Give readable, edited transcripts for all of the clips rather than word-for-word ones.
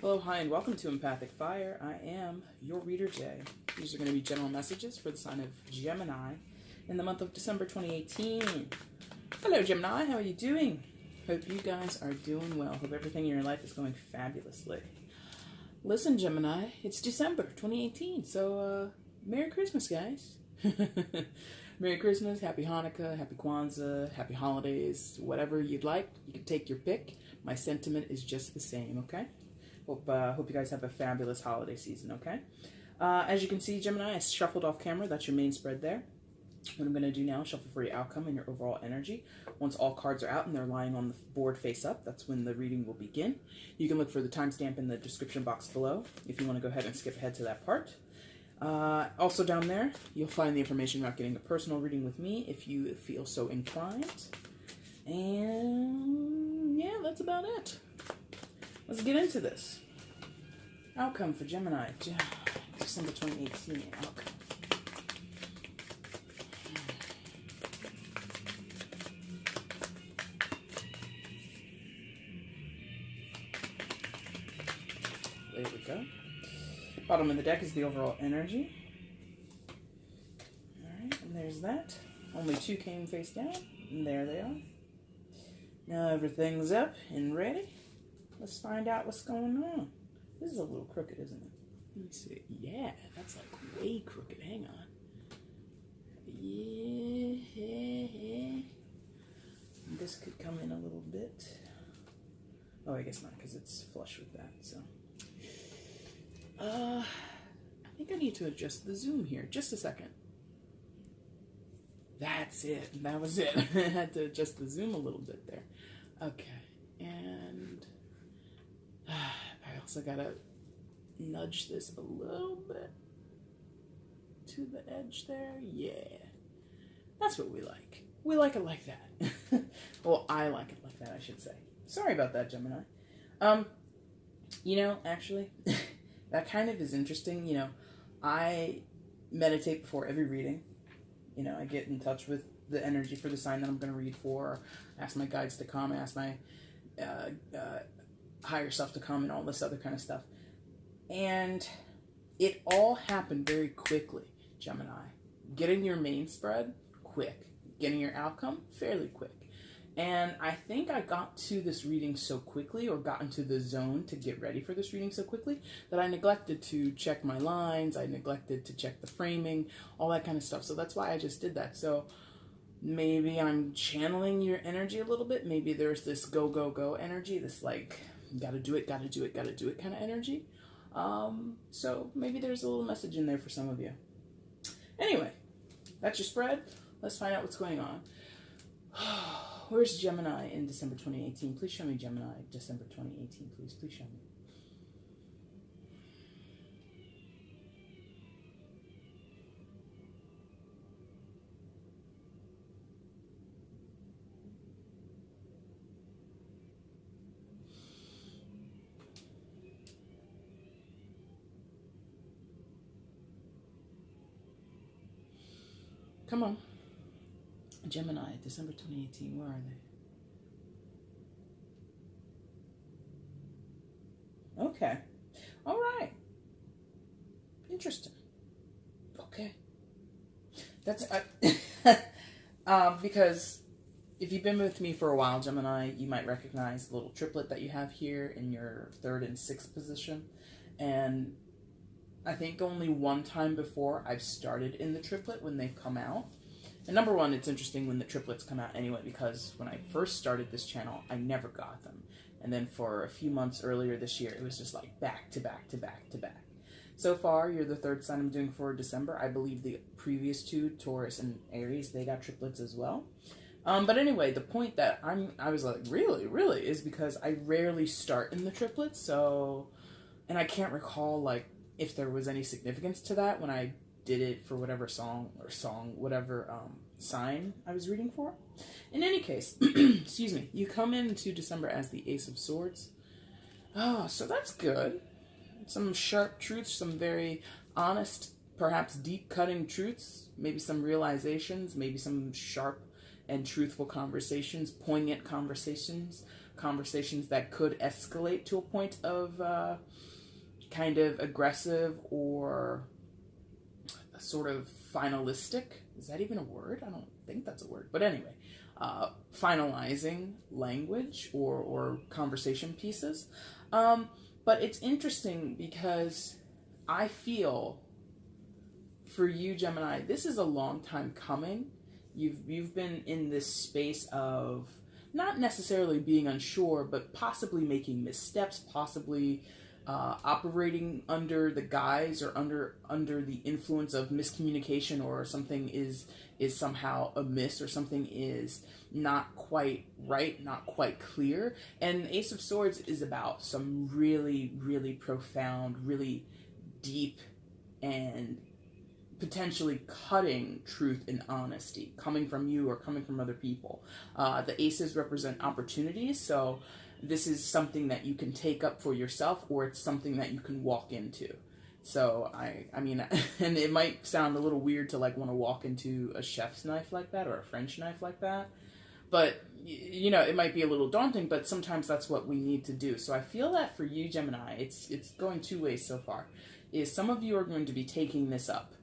Hello, hi, and welcome to Empathic Fire. I am your reader, Jay. These are going to be general messages for the sign of Gemini in the month of December 2018. Hello, Gemini. How are you doing? Hope you guys are doing well. Hope everything in your life is going fabulously. Listen, Gemini, it's December 2018, so Merry Christmas, guys. Merry Christmas, Happy Hanukkah, Happy Kwanzaa, Happy Holidays, whatever you'd like. You can take your pick. My sentiment is just the same, okay? Hope you guys have a fabulous holiday season, okay? As you can see, Gemini, I shuffled off camera. That's your main spread there. What I'm going to do now is shuffle for your outcome and your overall energy. Once all cards are out and they're lying on the board face up, that's when the reading will begin. You can look for the timestamp in the description box below if you want to go ahead and skip ahead to that part. Also down there, you'll find the information about getting a personal reading with me if you feel so inclined. And yeah, that's about it. Let's get into this. Outcome for Gemini, December 2018 outcome. There we go. Bottom of the deck is the overall energy. Alright, and there's that. Only two came face down, and there they are. Now everything's up and ready. Let's find out what's going on. This is a little crooked, isn't it? Let me see. Yeah, that's like way crooked. Hang on. Yeah. This could come in a little bit. Oh, I guess not, because it's flush with that, so. I think I need to adjust the zoom here. Just a second. That's it. That was it. I had to adjust the zoom a little bit there. Okay. And I also gotta nudge this a little bit to the edge there. Yeah. That's what we like. We like it like that. Well, I like it like that, I should say. Sorry about that, Gemini. You know, actually, that kind of is interesting. You know, I meditate before every reading. You know, I get in touch with the energy for the sign that I'm going to read for, ask my guides to come, ask my higher self to come, and all this other kind of stuff. And it all happened very quickly, Gemini. Getting your main spread, quick. Getting your outcome, fairly quick. And I think I got to this reading so quickly, or got into the zone to get ready for this reading so quickly, that I neglected to check my lines, I neglected to check the framing, all that kind of stuff. So that's why I just did that. So maybe I'm channeling your energy a little bit. Maybe there's this go, go, go energy, this like, gotta do it kind of energy. So maybe there's a little message in there for some of you. Anyway, that's your spread. Let's find out what's going on. Where's Gemini in December 2018? Please show me Gemini, December 2018, please. Please show me. Come on. Gemini, December 2018, where are they? Okay. All right. Interesting. Okay. That's because if you've been with me for a while, Gemini, you might recognize the little triplet that you have here in your 3rd and 6th position. And I think only one time before I've started in the triplet when they've come out. And number one, it's interesting when the triplets come out anyway, because when I first started this channel, I never got them. And then for a few months earlier this year, it was just like back to back to back to back. So far, you're the 3rd sign I'm doing for December. I believe the previous two, Taurus and Aries, they got triplets as well. But anyway, the point that I was like, really, is because I rarely start in the triplets. So, and I can't recall like if there was any significance to that when I did it for whatever whatever sign I was reading for. In any case, excuse me, you come into December as the Ace of Swords. Oh, so that's good. Some sharp truths, some very honest, perhaps deep-cutting truths, maybe some realizations, maybe some sharp and truthful conversations, poignant conversations conversations that could escalate to a point of kind of aggressive or sort of finalistic. Is that even a word? I don't think that's a word. But anyway, finalizing language or conversation pieces. But it's interesting because I feel for you, Gemini, this is a long time coming. You've been in this space of not necessarily being unsure, but possibly making missteps, possibly operating under the guise or under the influence of miscommunication, or something is somehow amiss, or something is not quite right, not quite clear. And the Ace of Swords is about some really, really profound, really deep, and potentially cutting truth and honesty coming from you or coming from other people. The aces represent opportunities, so this is something that you can take up for yourself, or it's something that you can walk into. So I mean, and it might sound a little weird to like want to walk into a chef's knife like that, or a French knife like that, but you know, it might be a little daunting, but sometimes that's what we need to do. So I feel that for you, Gemini, it's going two ways so far. Is some of you are going to be taking this up,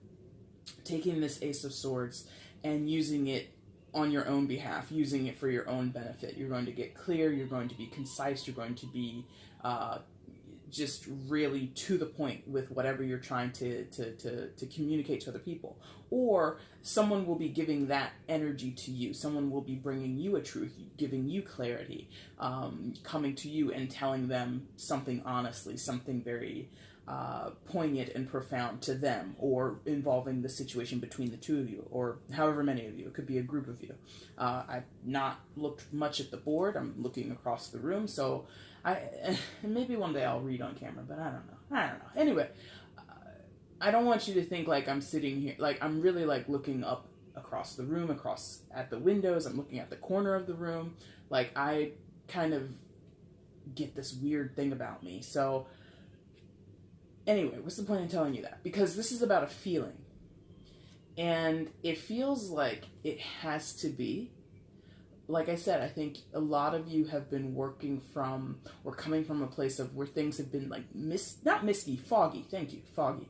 taking this Ace of Swords and using it on your own behalf, using it for your own benefit. You're going to get clear, you're going to be concise, you're going to be just really to the point with whatever you're trying to communicate to other people. Or someone will be giving that energy to you. Someone will be bringing you a truth, giving you clarity, coming to you and telling them something honestly, something very poignant and profound to them, or involving the situation between the two of you, or however many of you. It could be a group of you. I've not looked much at the board. I'm looking across the room, so maybe one day I'll read on camera, but I don't know. Anyway, I don't want you to think like I'm sitting here, like I'm really like looking up across the room, across at the windows. I'm looking at the corner of the room. Like I kind of get this weird thing about me. So anyway, what's the point in telling you that? Because this is about a feeling. And it feels like it has to be. Like I said, I think a lot of you have been working from, or coming from a place of where things have been like, not misty, foggy, thank you, foggy.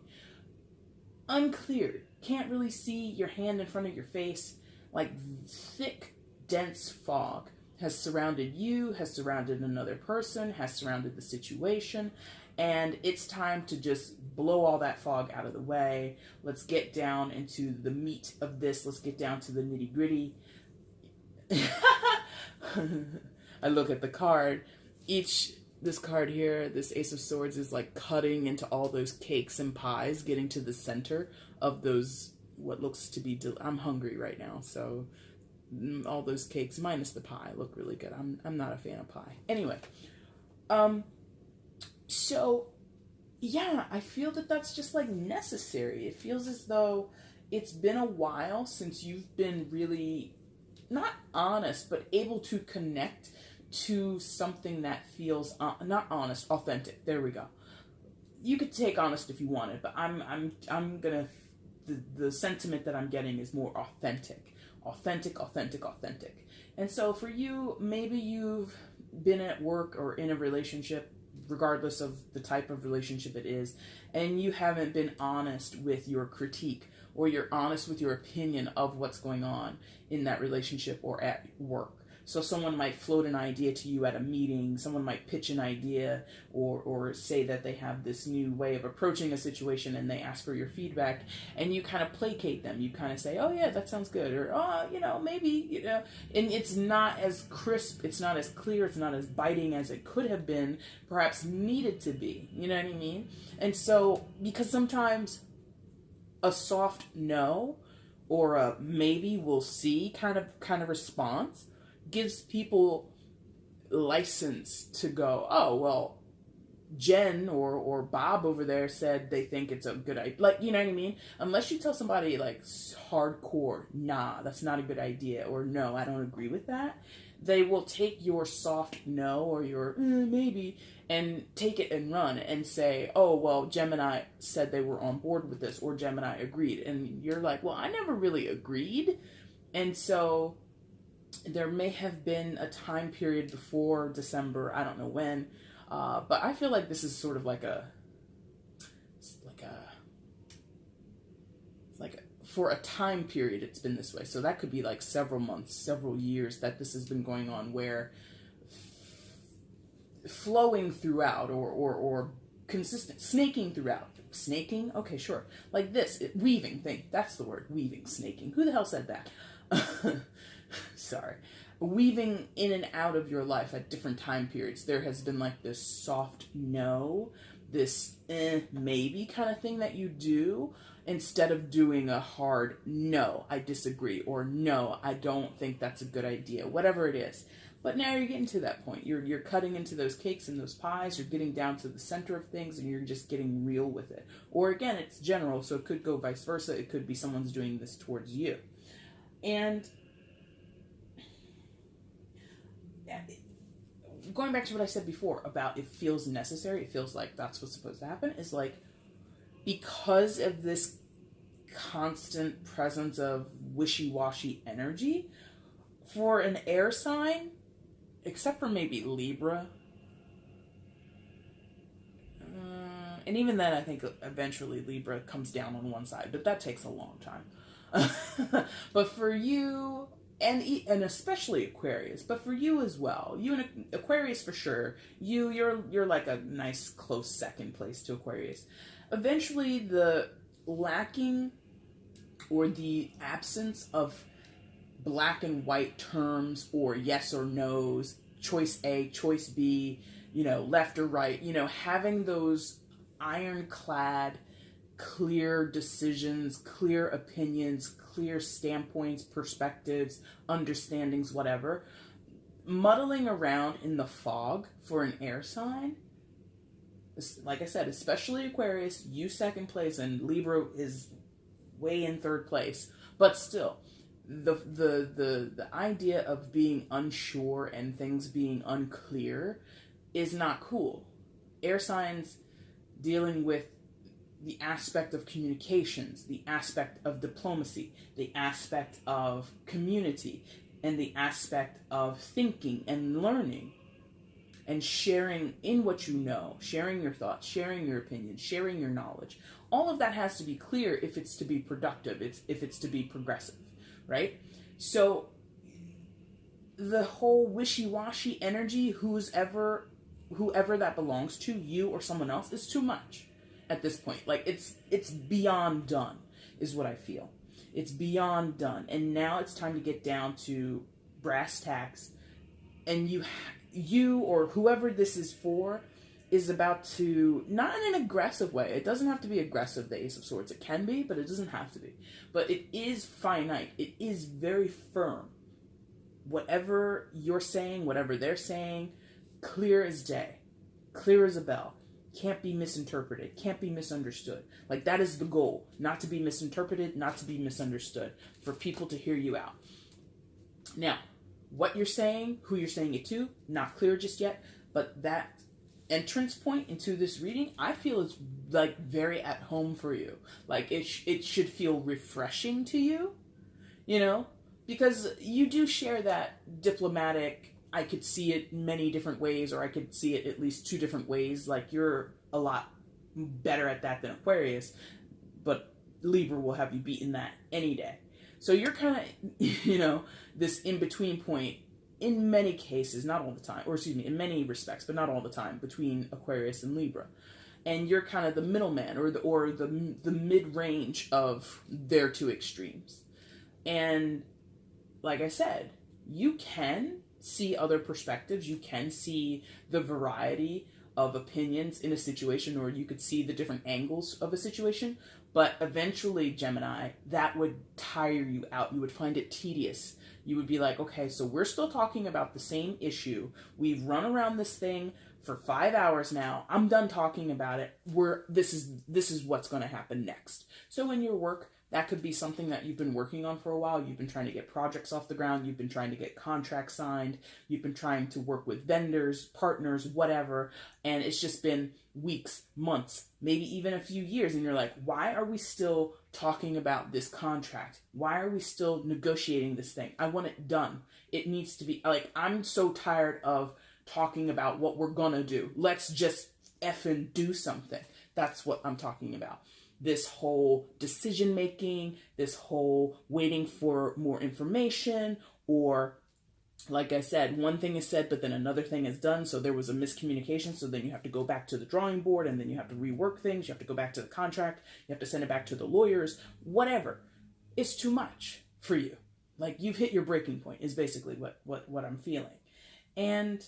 Unclear. Can't really see your hand in front of your face. Like thick, dense fog has surrounded you, has surrounded another person, has surrounded the situation. And it's time to just blow all that fog out of the way. Let's get down into the meat of this. Let's get down to the nitty gritty. I look at the card. This card here, this Ace of Swords, is like cutting into all those cakes and pies, getting to the center of those, what looks to be, I'm hungry right now, so all those cakes, minus the pie, look really good. I'm not a fan of pie. Anyway, so, yeah, I feel that that's just, like, necessary. It feels as though it's been a while since you've been really, not honest, but able to connect to something that feels, not honest, authentic. There we go. You could take honest if you wanted, but I'm gonna, the sentiment that I'm getting is more authentic. Authentic. And so for you, maybe you've been at work or in a relationship, regardless of the type of relationship it is, and you haven't been honest with your critique, or you're honest with your opinion of what's going on in that relationship or at work. So someone might float an idea to you at a meeting, someone might pitch an idea, or say that they have this new way of approaching a situation, and they ask for your feedback, and you kind of placate them. You kind of say, oh yeah, that sounds good, or oh, maybe, and it's not as crisp, it's not as clear, it's not as biting as it could have been, perhaps needed to be, you know what I mean? And so, because sometimes a soft no, or a maybe we'll see kind of response gives people license to go, oh, well, Jen or Bob over there said they think it's a good idea. Like, you know what I mean? Unless you tell somebody, like, hardcore, nah, that's not a good idea, or no, I don't agree with that, they will take your soft no, or your maybe, and take it and run and say, oh, well, Gemini said they were on board with this, or Gemini agreed. And you're like, well, I never really agreed. And so there may have been a time period before December, I don't know when, but I feel like this is sort of like for a time period it's been this way. So that could be like several months, several years that this has been going on, where flowing throughout or consistent, snaking throughout. Snaking? Okay, sure. Like this, weaving thing. That's the word, weaving, snaking. Who the hell said that? Sorry. Weaving in and out of your life at different time periods. There has been like this soft no, this maybe kind of thing that you do, instead of doing a hard no, I disagree, or no, I don't think that's a good idea, whatever it is. But now you're getting to that point. You're cutting into those cakes and those pies. You're getting down to the center of things, and you're just getting real with it. Or again, it's general, so it could go vice versa. It could be someone's doing this towards you. And going back to what I said before about it feels necessary, it feels like that's what's supposed to happen, is like, because of this constant presence of wishy-washy energy, for an air sign, except for maybe Libra, and even then I think eventually Libra comes down on one side, but that takes a long time. But for you, and especially Aquarius, but for you as well, you and Aquarius for sure, you're like a nice close second place to Aquarius. Eventually the lacking or the absence of black and white terms, or yes or no's, choice A, choice B, left or right, having those ironclad, clear decisions, clear opinions, clear standpoints, perspectives, understandings, whatever, muddling around in the fog for an air sign, like I said, especially Aquarius, you second place, and Libra is way in third place, but still, the idea of being unsure and things being unclear is not cool. Air signs dealing with the aspect of communications, the aspect of diplomacy, the aspect of community, and the aspect of thinking and learning and sharing in what you know, sharing your thoughts, sharing your opinions, sharing your knowledge. All of that has to be clear if it's to be productive, if it's to be progressive, right? So the whole wishy-washy energy, whoever that belongs to, you or someone else, is too much at this point. Like, it's beyond done, is what I feel. It's beyond done. And now it's time to get down to brass tacks, and you or whoever this is for is about to, not in an aggressive way, it doesn't have to be aggressive, the Ace of Swords, it can be, but it doesn't have to be, but it is finite, it is very firm. Whatever you're saying, whatever they're saying, clear as day, clear as a bell, can't be misinterpreted, can't be misunderstood. Like, that is the goal, not to be misinterpreted, not to be misunderstood, for people to hear you out. Now, what you're saying, who you're saying it to, not clear just yet, but that entrance point into this reading, I feel is like very at home for you. Like, it should feel refreshing to you, because you do share that diplomatic, I could see it many different ways, or I could see it at least two different ways. Like, you're a lot better at that than Aquarius, but Libra will have you beaten that any day. So you're kind of, this in-between point in many cases, not all the time, or excuse me, in many respects, but not all the time, between Aquarius and Libra. And you're kind of the middleman, or the mid-range of their two extremes. And like I said, you can see other perspectives, you can see the variety of opinions in a situation, or you could see the different angles of a situation, but eventually, Gemini, that would tire you out. You would find it tedious. You would be like, okay, so we're still talking about the same issue. We've run around this thing for 5 hours now. I'm done talking about it. This is what's going to happen next. So in your work, that could be something that you've been working on for a while. You've been trying to get projects off the ground. You've been trying to get contracts signed. You've been trying to work with vendors, partners, whatever. And it's just been weeks, months, maybe even a few years. And you're like, why are we still talking about this contract? Why are we still negotiating this thing? I want it done. It needs to be, like, I'm so tired of talking about what we're gonna do. Let's just effing do something. That's what I'm talking about. This whole decision making, this whole waiting for more information, or like I said, one thing is said, but then another thing is done. So there was a miscommunication. So then you have to go back to the drawing board, and then you have to rework things. You have to go back to the contract. You have to send it back to the lawyers, whatever. It's too much for you. Like, you've hit your breaking point is basically what I'm feeling. And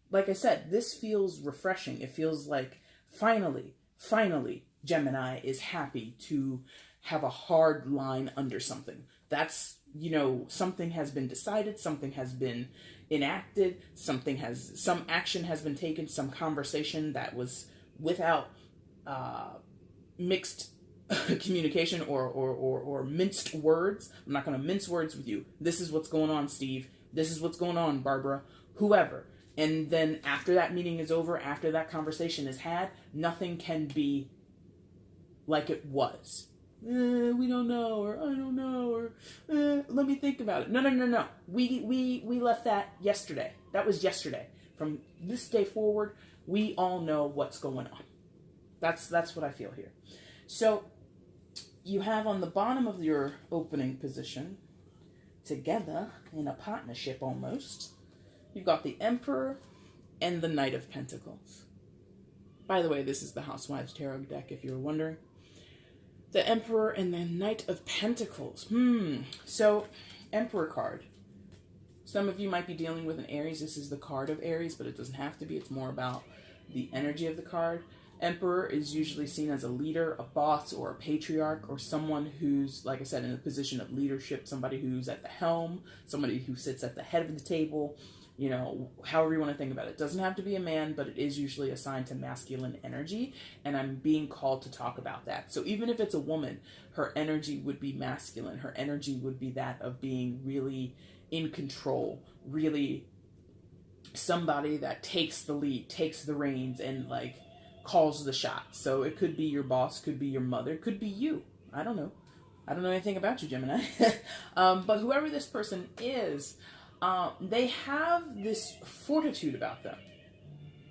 like I said, this feels refreshing. It feels like finally, Gemini is happy to have a hard line under something. That's, something has been decided, something has been enacted, some action has been taken, some conversation that was without mixed communication or minced words. I'm not going to mince words with you. This is what's going on, Steve. This is what's going on, Barbara. Whoever. And then after that meeting is over, after that conversation is had, nothing can be like it was. We don't know, or I don't know, or let me think about it. No. We left that yesterday. That was yesterday. From this day forward, we all know what's going on. That's what I feel here. So you have on the bottom of your opening position, together in a partnership almost, you've got the Emperor and the Knight of Pentacles. By the way, this is the Housewives Tarot deck, if you were wondering. The Emperor and the Knight of Pentacles. So, Emperor card. Some of you might be dealing with an Aries. This is the card of Aries, but it doesn't have to be. It's more about the energy of the card. Emperor is usually seen as a leader, a boss, or a patriarch, or someone who's, like I said, in a position of leadership, somebody who's at the helm, somebody who sits at the head of the table, however you want to think about it. It doesn't have to be a man, but it is usually assigned to masculine energy, and I'm being called to talk about that. So even if it's a woman, her energy would be masculine. Her energy would be that of being really in control, really somebody that takes the lead, takes the reins, and like calls the shots. So it could be your boss, could be your mother, could be you. I don't know. I don't know anything about you, Gemini. But whoever this person is, they have this fortitude about them.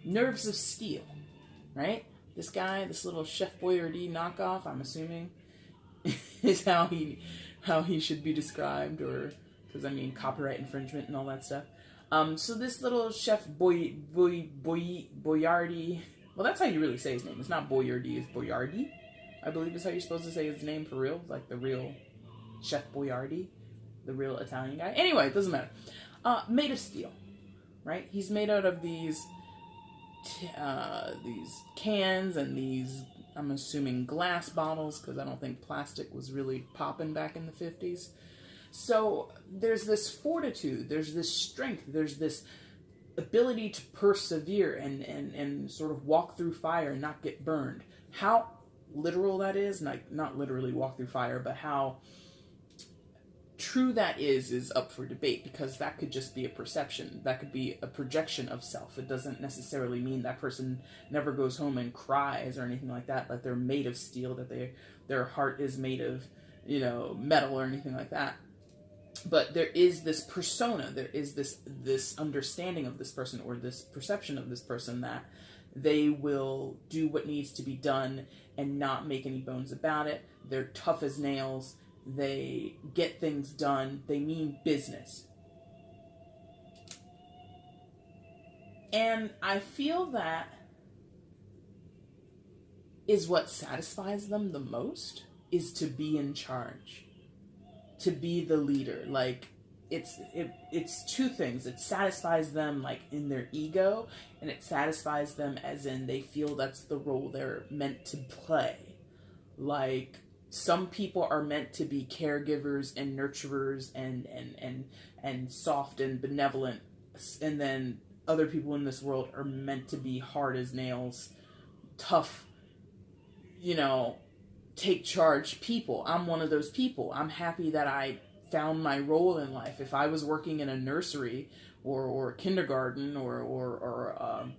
Nerves of steel, right? This guy, this little Chef Boyardee knockoff, I'm assuming, is how he should be described, or, because I mean, copyright infringement and all that stuff. So this little Chef Boyardee, well, that's how you really say his name. It's not Boyardee, it's Boyardee, I believe is how you're supposed to say his name for real, like the real Chef Boyardee, the real Italian guy. Anyway, it doesn't matter. Made of steel, right? He's made out of these cans and these, I'm assuming, glass bottles, because I don't think plastic was really popping back in the 50s. So there's this fortitude, there's this strength, there's this ability to persevere and sort of walk through fire and not get burned. How literal that is, not literally walk through fire, but how true that is up for debate, because that could just be a perception. That could be a projection of self. It doesn't necessarily mean that person never goes home and cries or anything like that, that they're made of steel, that their heart is made of, metal or anything like that. But there is this persona, there is this understanding of this person, or this perception of this person, that they will do what needs to be done and not make any bones about it. They're tough as nails. They get things done. They mean business. And I feel that is what satisfies them the most, is to be in charge, to be the leader. Like, it's two things. It satisfies them like in their ego, and it satisfies them as in they feel that's the role they're meant to play. Like, some people are meant to be caregivers and nurturers and soft and benevolent, and then other people in this world are meant to be hard as nails, tough, take charge people. I'm one of those people. I'm happy that I found my role in life. If I was working in a nursery or kindergarten or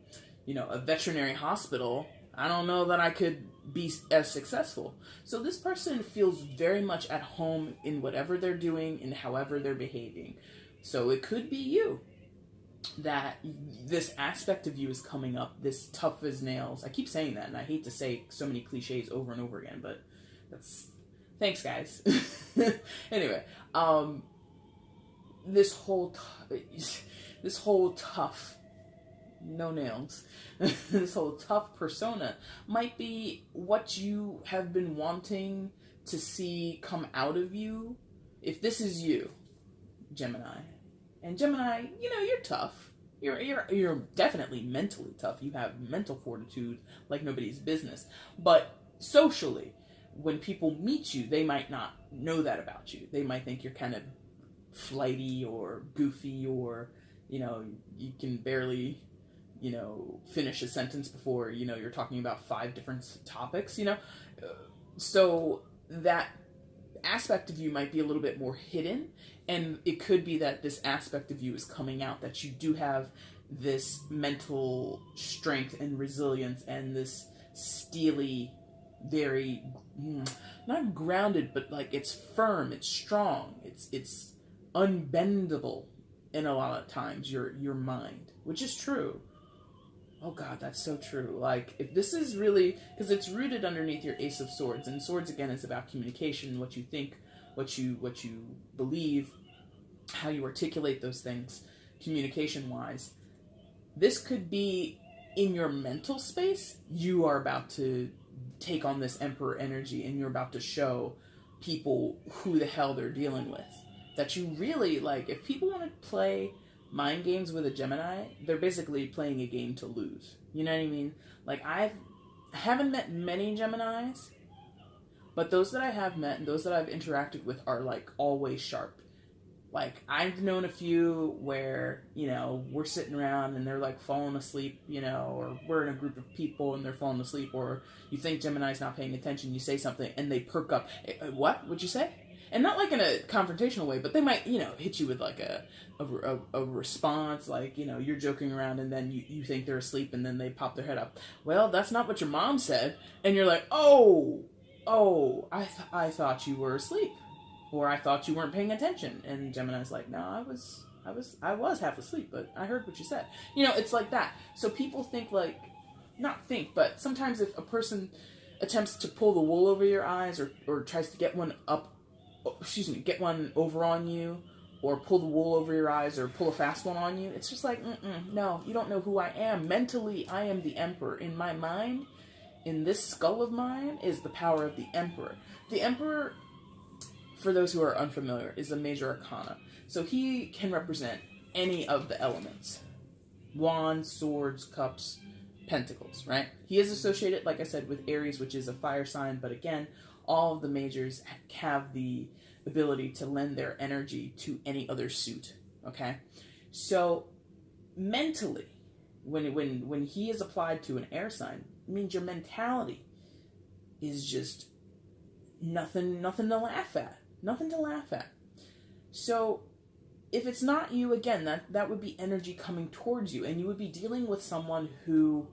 a veterinary hospital, I don't know that I could be as successful. So this person feels very much at home in whatever they're doing and however they're behaving. So it could be you, that this aspect of you is coming up, this tough as nails. I keep saying that, and I hate to say so many cliches over and over again, but that's, thanks guys. Anyway, this whole tough, no nails, this whole tough persona might be what you have been wanting to see come out of you. If this is you, Gemini, and Gemini, you know, you're tough. You're definitely mentally tough. You have mental fortitude like nobody's business. But socially, when people meet you, they might not know that about you. They might think you're kind of flighty or goofy, or, you know, you can barely, you know, finish a sentence before, you know, you're talking about 5 different topics, you know. So that aspect of you might be a little bit more hidden, and it could be that this aspect of you is coming out, that you do have this mental strength and resilience and this steely, very, not grounded, but like it's firm, it's strong, it's unbendable in a lot of times, your mind, which is true. Oh God, that's so true. Like, if this is really, because it's rooted underneath your Ace of Swords, and Swords again is about communication, what you think, what you believe, how you articulate those things, communication-wise. This could be in your mental space. You are about to take on this Emperor energy, and you're about to show people who the hell they're dealing with. That you really, like, if people want to play mind games with a Gemini, they're basically playing a game to lose. You know what I mean? Like, I haven't met many Geminis, but those that I have met and those that I've interacted with are, like, always sharp. Like, I've known a few where, you know, we're sitting around and they're, like, falling asleep, you know, or we're in a group of people and they're falling asleep, or you think Gemini's not paying attention, you say something and they perk up. What? What'd you say? And not like in a confrontational way, but they might, you know, hit you with like a response, like, you know, you're joking around and then you think they're asleep and then they pop their head up. Well, that's not what your mom said. And you're like, I thought you were asleep, or I thought you weren't paying attention. And Gemini's like, no, I was half asleep, but I heard what you said. You know, it's like that. So people think, like, not think, but sometimes if a person attempts to pull the wool over your eyes, or tries to get one over on you, or pull the wool over your eyes, or pull a fast one on you, it's just like, no, you don't know who I am. Mentally, I am the Emperor. In my mind, in this skull of mine, is the power of the Emperor. The Emperor, for those who are unfamiliar, is a major arcana. So he can represent any of the elements. Wands, swords, cups, pentacles, right? He is associated, like I said, with Aries, which is a fire sign, but again, all of the majors have the ability to lend their energy to any other suit, okay? So, mentally, when he is applied to an air sign, it means your mentality is just nothing to laugh at. Nothing to laugh at. So, if it's not you, again, that would be energy coming towards you, and you would be dealing with someone who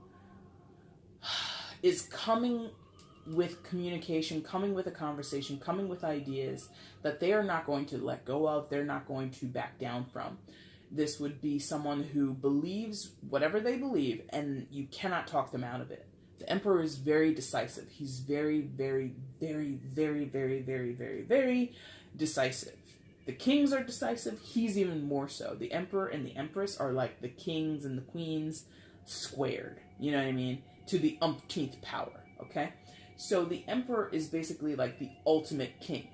is coming with communication, coming with a conversation, coming with ideas that they are not going to let go of, they're not going to back down from. This would be someone who believes whatever they believe, and you cannot talk them out of it. The Emperor is very decisive. He's very, very, very, very, very, very, very, very decisive. The kings are decisive. He's even more so. The Emperor and the Empress are like the kings and the queens squared. You know what I mean? To the umpteenth power, okay? So the Emperor is basically like the ultimate king,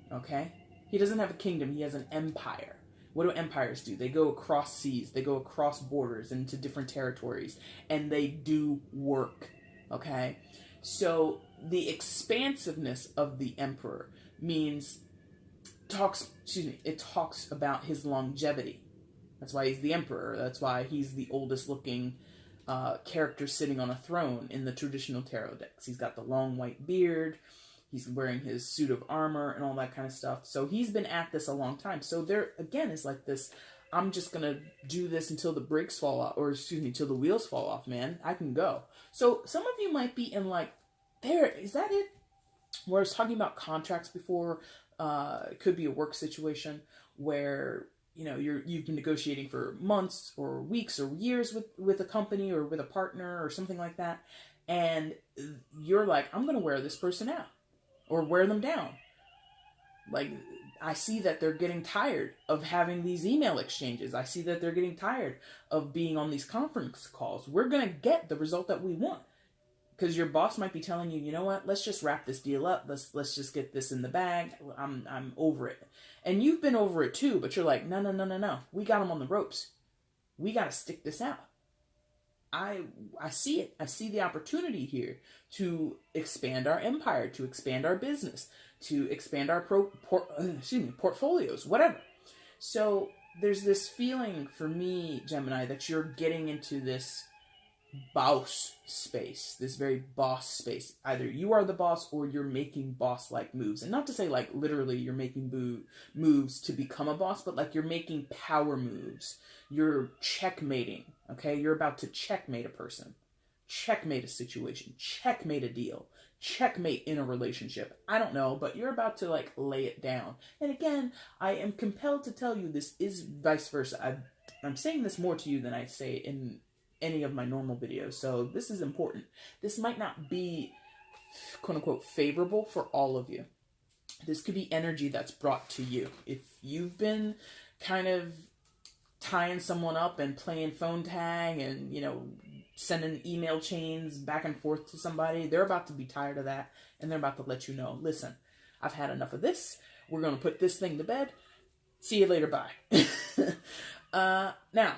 okay? He doesn't have a kingdom, he has an empire. What do empires do? They go across seas, they go across borders into different territories, and they do work, okay? So the expansiveness of the Emperor means, it talks about his longevity. That's why he's the Emperor. That's why he's the oldest looking character sitting on a throne in the traditional tarot decks. He's got the long white beard, he's wearing his suit of armor and all that kind of stuff. So he's been at this a long time. So there, again, is like this I'm just gonna do this until the brakes fall off, or excuse me, till the wheels fall off, man. I can go. So some of you might be in like, there, is that it? Where I was talking about contracts before, it could be a work situation where, you know, you've been negotiating for months or weeks or years with a company or with a partner or something like that. And you're like, I'm going to wear this person out or wear them down. Like, I see that they're getting tired of having these email exchanges. I see that they're getting tired of being on these conference calls. We're going to get the result that we want. Because your boss might be telling you, you know what, let's just wrap this deal up. Let's just get this in the bag. I'm over it. And you've been over it too, but you're like, no. We got them on the ropes. We got to stick this out. I see it. I see the opportunity here to expand our empire, to expand our business, to expand our portfolios, whatever. So there's this feeling for me, Gemini, that you're getting into this boss space, this very boss space. Either you are the boss or you're making boss-like moves. And not to say like literally you're making moves to become a boss, but like you're making power moves. You're checkmating, okay? You're about to checkmate a person, checkmate a situation, checkmate a deal, checkmate in a relationship. I don't know, but you're about to like lay it down. And again, I am compelled to tell you this is vice versa. I'm saying this more to you than I say in any of my normal videos. So this is important. This might not be quote unquote favorable for all of you. This could be energy that's brought to you. If you've been kind of tying someone up and playing phone tag and, you know, sending email chains back and forth to somebody, they're about to be tired of that and they're about to let you know, listen, I've had enough of this. We're going to put this thing to bed. See you later. Bye. Now,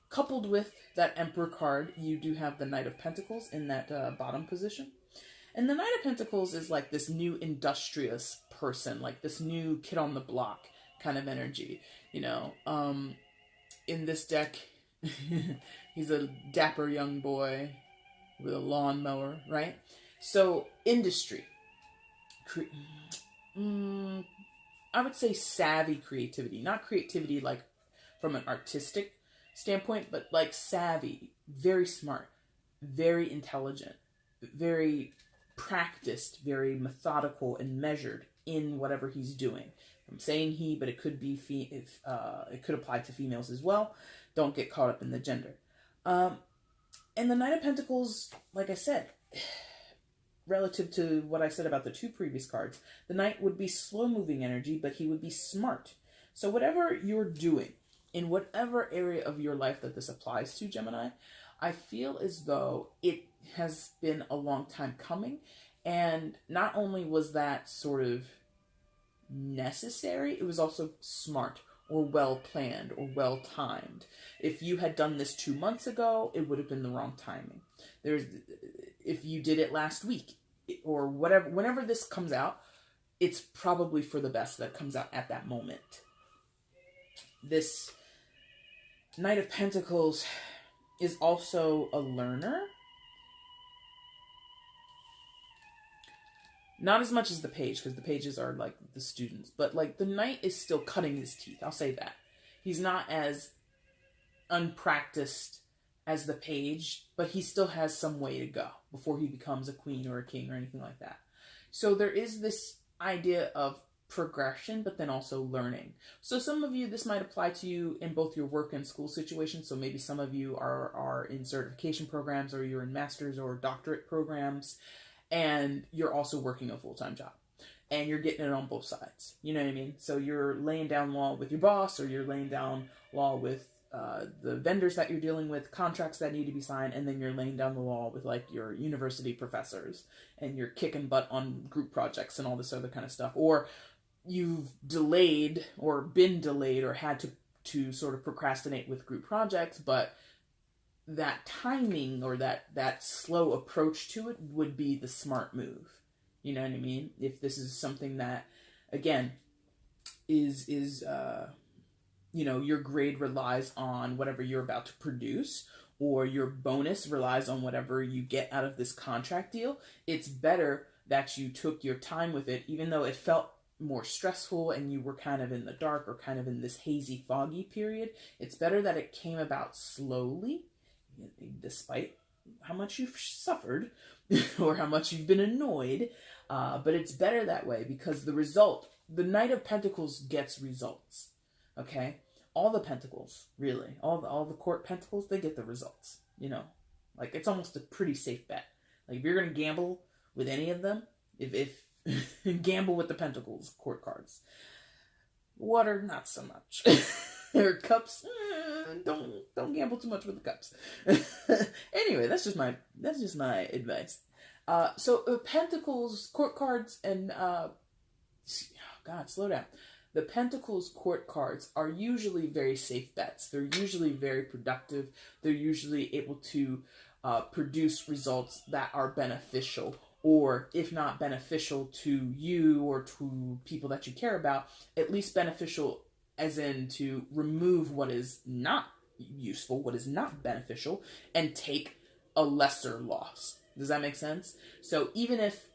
coupled with that Emperor card, you do have the Knight of Pentacles in that bottom position. And the Knight of Pentacles is like this new industrious person, like this new kid on the block kind of energy. You know, in this deck, he's a dapper young boy with a lawnmower, right? So, industry. I would say savvy creativity. Not creativity like from an artistic standpoint, but like savvy, very smart, very intelligent, very practiced, very methodical and measured in whatever he's doing. I'm saying he, but it could be it could apply to females as well. Don't get caught up in the gender. And the Knight of Pentacles, like I said, relative to what I said about the two previous cards, the Knight would be slow-moving energy, but he would be smart. So whatever you're doing, in whatever area of your life that this applies to, Gemini, I feel as though it has been a long time coming. And not only was that sort of necessary, it was also smart or well-planned or well-timed. If you had done this 2 months ago, it would have been the wrong timing. If you did it last week or whatever, whenever this comes out, it's probably for the best that it comes out at that moment. This Knight of Pentacles is also a learner. Not as much as the Page, because the Pages are like the students. But like the Knight is still cutting his teeth. I'll say that. He's not as unpracticed as the Page, but he still has some way to go before he becomes a queen or a king or anything like that. So there is this idea of progression, but then also learning. So some of you, this might apply to you in both your work and school situations. So maybe some of you are in certification programs, or you're in master's or doctorate programs, and you're also working a full-time job. And you're getting it on both sides. You know what I mean? So you're laying down law with your boss, or you're laying down law with the vendors that you're dealing with, contracts that need to be signed, and then you're laying down the law with like your university professors, and you're kicking butt on group projects and all this other kind of stuff. Or you've delayed or been delayed or had to sort of procrastinate with group projects, but that timing or that slow approach to it would be the smart move. You know what I mean? If this is something that, again, is you know, your grade relies on whatever you're about to produce, or your bonus relies on whatever you get out of this contract deal, it's better that you took your time with it, even though it felt more stressful and you were kind of in the dark or kind of in this hazy, foggy period, it's better that it came about slowly, despite how much you've suffered or how much you've been annoyed. But it's better that way because the Knight of Pentacles gets results. Okay? All the Pentacles, really. All the court Pentacles, they get the results. You know? Like, it's almost a pretty safe bet. Like, if you're going to gamble with any of them, if gamble with the Pentacles court cards. Water, not so much. Or cups, don't gamble too much with the cups. Anyway, that's just my advice. So Pentacles court cards and God, slow down. The Pentacles court cards are usually very safe bets. They're usually very productive. They're usually able to produce results that are beneficial, or if not beneficial to you or to people that you care about, at least beneficial as in to remove what is not useful, what is not beneficial, and take a lesser loss. Does that make sense? So even if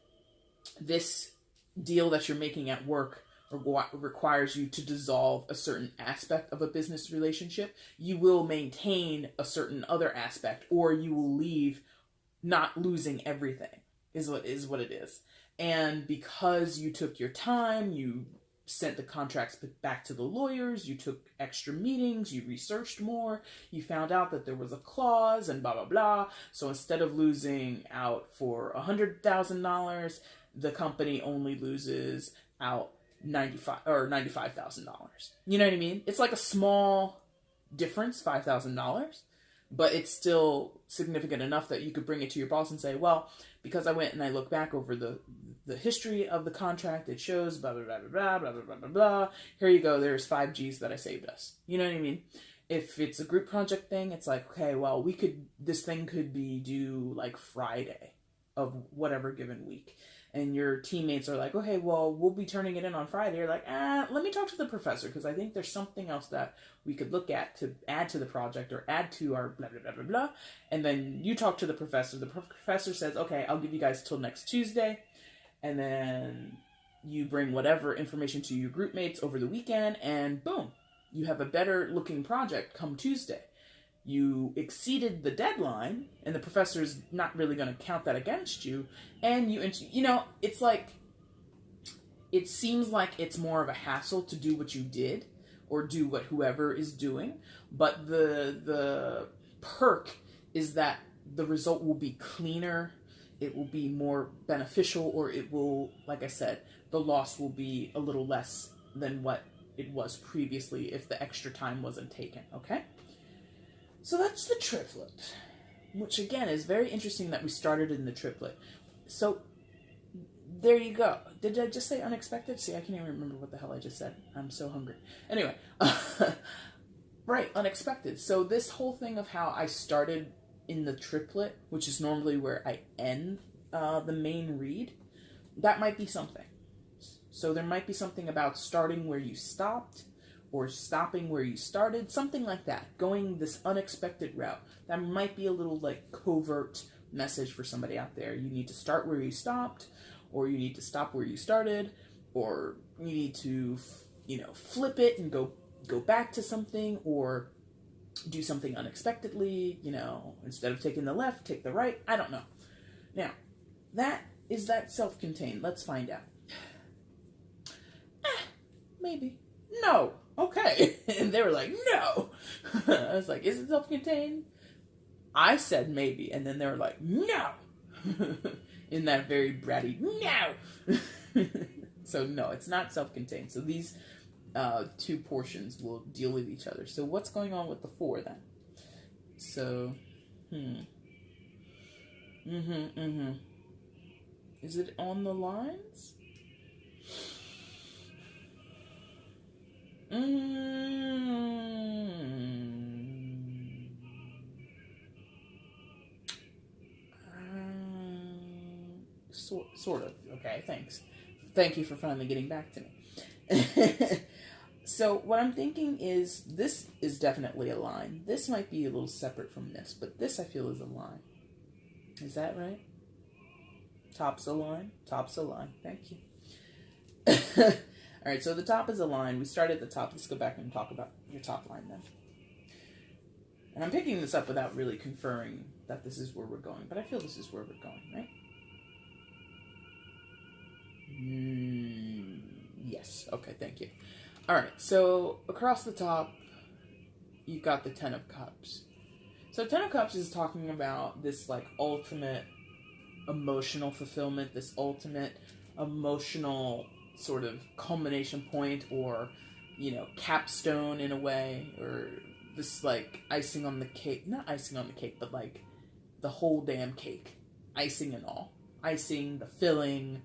this deal that you're making at work requires you to dissolve a certain aspect of a business relationship, you will maintain a certain other aspect, or you will leave not losing everything, is what it is. And because you took your time, you sent the contracts back to the lawyers, you took extra meetings, you researched more, you found out that there was a clause and blah, blah, blah. So instead of losing out for $100,000, the company only loses out $95,000. You know what I mean? It's like a small difference, $5,000, but it's still significant enough that you could bring it to your boss and say, well, because I went and I looked back over the history of the contract, it shows blah, blah, blah, blah, blah, blah, blah, blah, blah. Here you go. There's 5 G's that I saved us. You know what I mean? If it's a group project thing, it's like, okay, well, this thing could be due like Friday of whatever given week. And your teammates are like, okay, well, we'll be turning it in on Friday. You're like, let me talk to the professor because I think there's something else that we could look at to add to the project or add to our blah, blah, blah, blah, blah. And then you talk to the professor. The professor says, okay, I'll give you guys till next Tuesday. And then you bring whatever information to your group mates over the weekend and boom, you have a better looking project come Tuesday. You exceeded the deadline, and the professor's not really going to count that against you. And it's like, it seems like it's more of a hassle to do what you did, or do what whoever is doing. But the perk is that the result will be cleaner, it will be more beneficial, or it will, like I said, the loss will be a little less than what it was previously if the extra time wasn't taken, okay? So that's the triplet, which again is very interesting that we started in the triplet. So there you go. Did I just say unexpected? See, I can't even remember what the hell I just said. I'm so hungry. Anyway, right, unexpected. So this whole thing of how I started in the triplet, which is normally where I end the main read, that might be something. So there might be something about starting where you stopped, or stopping where you started, something like that, going this unexpected route. That might be a little like covert message for somebody out there. You need to start where you stopped, or you need to stop where you started, or you need to, flip it and go back to something, or do something unexpectedly, instead of taking the left, take the right. I don't know. Now, is that self-contained? Let's find out. Maybe. No. Okay. And they were like, no. I was like, is it self-contained? I said maybe. And then they were like, no. In that very bratty, no. So no, it's not self-contained. So these two portions will deal with each other. So what's going on with the 4 then? So, Is it on the lines? Sort of. Okay, thanks. Thank you for finally getting back to me. So what I'm thinking is this is definitely a line. This might be a little separate from this, but this I feel is a line. Is that right? Top's a line. Top's a line. Thank you. All right, so the top is a line. We started at the top. Let's go back and talk about your top line then. And I'm picking this up without really conferring that this is where we're going, but I feel this is where we're going, right? Yes. Okay, thank you. All right, so across the top, you've got the Ten of Cups. So Ten of Cups is talking about this, like, ultimate emotional fulfillment, this ultimate emotional sort of culmination point, or, you know, capstone in a way, or this, like, icing on the cake. Not icing on the cake, but, like, the whole damn cake. Icing and all. Icing, the filling,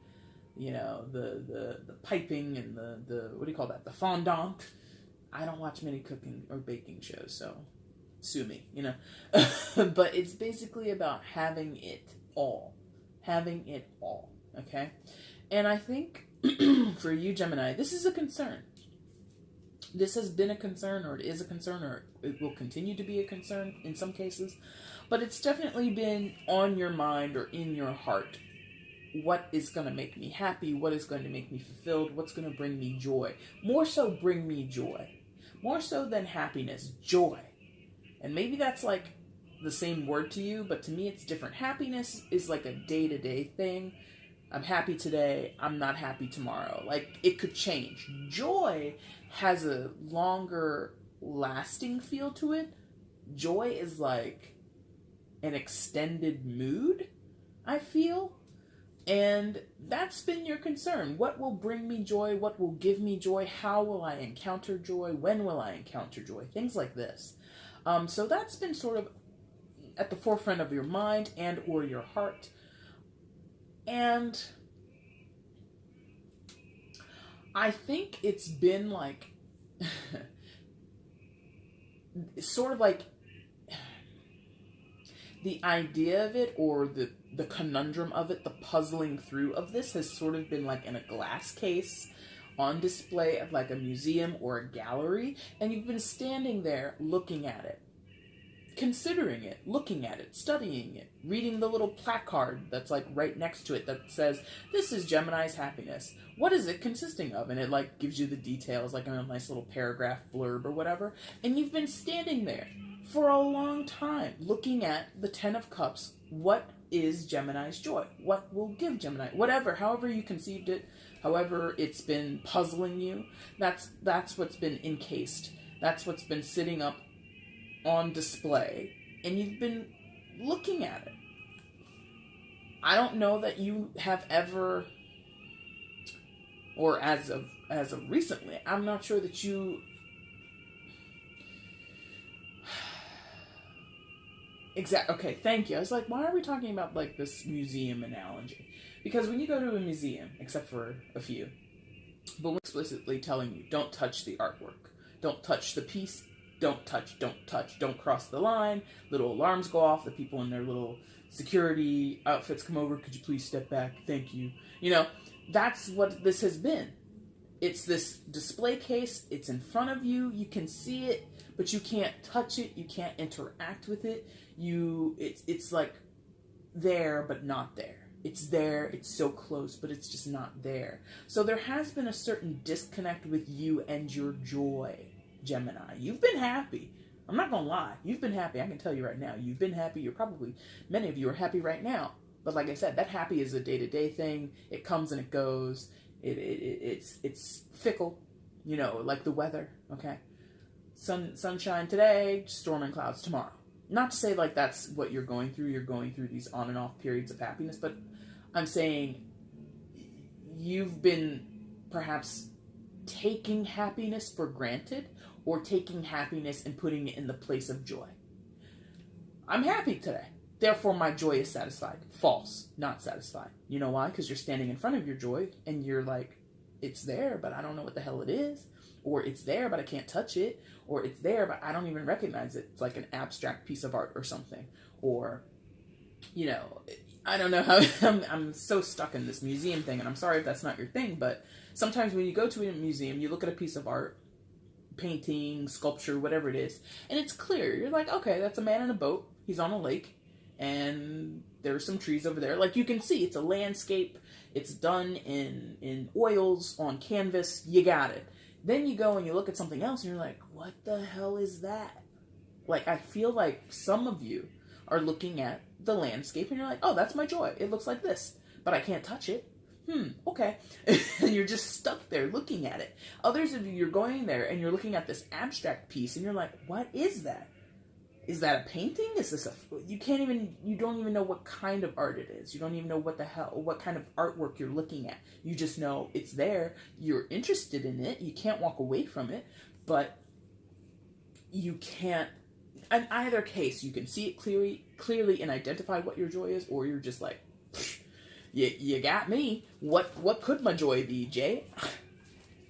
you know, the piping and the what do you call that? The fondant. I don't watch many cooking or baking shows, so sue me, you know. But it's basically about having it all. Having it all, okay? And I think for you, Gemini, this is a concern. This has been a concern, or it is a concern, or it will continue to be a concern in some cases. But it's definitely been on your mind or in your heart. What is going to make me happy? What is going to make me fulfilled? What's going to bring me joy? More so bring me joy. More so than happiness, joy. And maybe that's like the same word to you, but to me it's different. Happiness is like a day-to-day thing. I'm happy today, I'm not happy tomorrow. Like, it could change. Joy has a longer lasting feel to it. Joy is like an extended mood, I feel. And that's been your concern. What will bring me joy? What will give me joy? How will I encounter joy? When will I encounter joy? Things like this. So that's been sort of at the forefront of your mind and or your heart. And I think it's been like sort of like the idea of it, or the conundrum of it, the puzzling through of this has sort of been like in a glass case on display at like a museum or a gallery, and you've been standing there looking at it, considering it, looking at it, studying it, reading the little placard that's like right next to it that says, this is Gemini's happiness. What is it consisting of? And it like gives you the details, like in a nice little paragraph blurb or whatever. And you've been standing there for a long time looking at the Ten of Cups. What is Gemini's joy? What will give Gemini? Whatever, however you conceived it, however it's been puzzling you, that's what's been encased. That's what's been sitting up on display, and you've been looking at it. I don't know that you have ever, or as of recently, I'm not sure that you okay, thank you. I was like, why are we talking about like this museum analogy? Because when you go to a museum, except for a few, but we're explicitly telling you, don't touch the artwork, don't touch the piece, don't touch, don't cross the line. Little alarms go off, the people in their little security outfits come over, could you please step back, thank you. You know, that's what this has been. It's this display case, it's in front of you, you can see it, but you can't touch it, you can't interact with it. It's like there, but not there. It's there, it's so close, but it's just not there. So there has been a certain disconnect with you and your joy, Gemini. You've been happy. I'm not gonna lie. You've been happy. I can tell you right now. You've been happy. Many of you are happy right now. But like I said, that happy is a day-to-day thing. It comes and it goes. It's fickle, you know, like the weather, okay? Sunshine today, storm and clouds tomorrow. Not to say like that's what you're going through. You're going through these on and off periods of happiness, but I'm saying you've been perhaps taking happiness for granted, or taking happiness and putting it in the place of joy. I'm happy today, therefore my joy is satisfied. False, not satisfied. You know why? Because you're standing in front of your joy and you're like, it's there, but I don't know what the hell it is. Or it's there, but I can't touch it. Or it's there, but I don't even recognize it. It's like an abstract piece of art or something. Or, you know, I don't know how, I'm so stuck in this museum thing, and I'm sorry if that's not your thing, but sometimes when you go to a museum, you look at a piece of art, painting, sculpture, whatever it is, and it's clear. You're like, okay, that's a man in a boat. He's on a lake, and there's some trees over there. Like, you can see, it's a landscape. It's done in oils, on canvas. You got it. Then you go and you look at something else, and you're like, what the hell is that? Like, I feel like some of you are looking at the landscape, and you're like, oh, that's my joy. It looks like this, but I can't touch it. Okay. And you're just stuck there looking at it. Others of you, you're going there, and you're looking at this abstract piece, and you're like, what is that? Is that a painting? Is this you don't even know what kind of art it is. You don't even know what kind of artwork you're looking at. You just know it's there. You're interested in it. You can't walk away from it, but you can't, in either case, you can see it clearly and identify what your joy is, or you're just like, you got me. What could my joy be, Jay?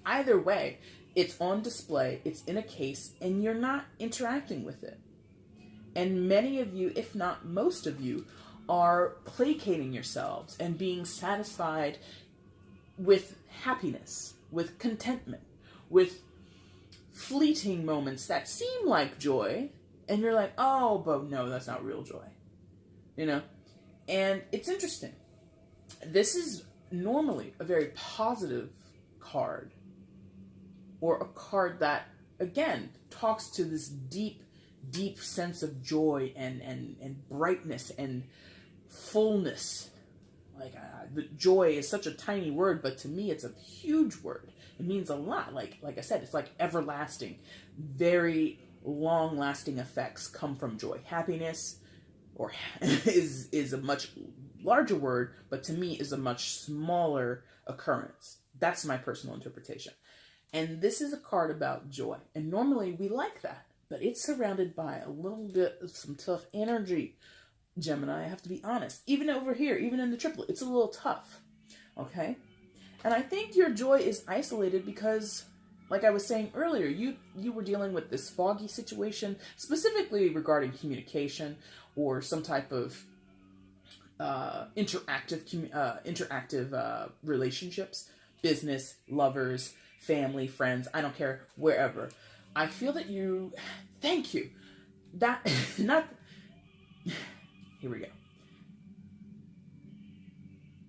Either way, it's on display, it's in a case, and you're not interacting with it. And many of you, if not most of you, are placating yourselves and being satisfied with happiness, with contentment, with fleeting moments that seem like joy, and you're like, oh, but no, that's not real joy. You know? And it's interesting. This is normally a very positive card, or a card that, again, talks to this deep sense of joy and brightness and fullness. Like, the joy is such a tiny word, but to me it's a huge word. It means a lot. Like I said, it's like everlasting. Very long-lasting effects come from joy. Happiness is a much larger word, but to me is a much smaller occurrence. That's my personal interpretation. And this is a card about joy. And normally we like that. But it's surrounded by a little bit of some tough energy, Gemini. I have to be honest. Even over here, even in the triplet, it's a little tough. Okay? And I think your joy is isolated because, like I was saying earlier, you were dealing with this foggy situation, specifically regarding communication or some type of interactive relationships, business, lovers, family, friends, I don't care, wherever. I feel that thank you. Here we go.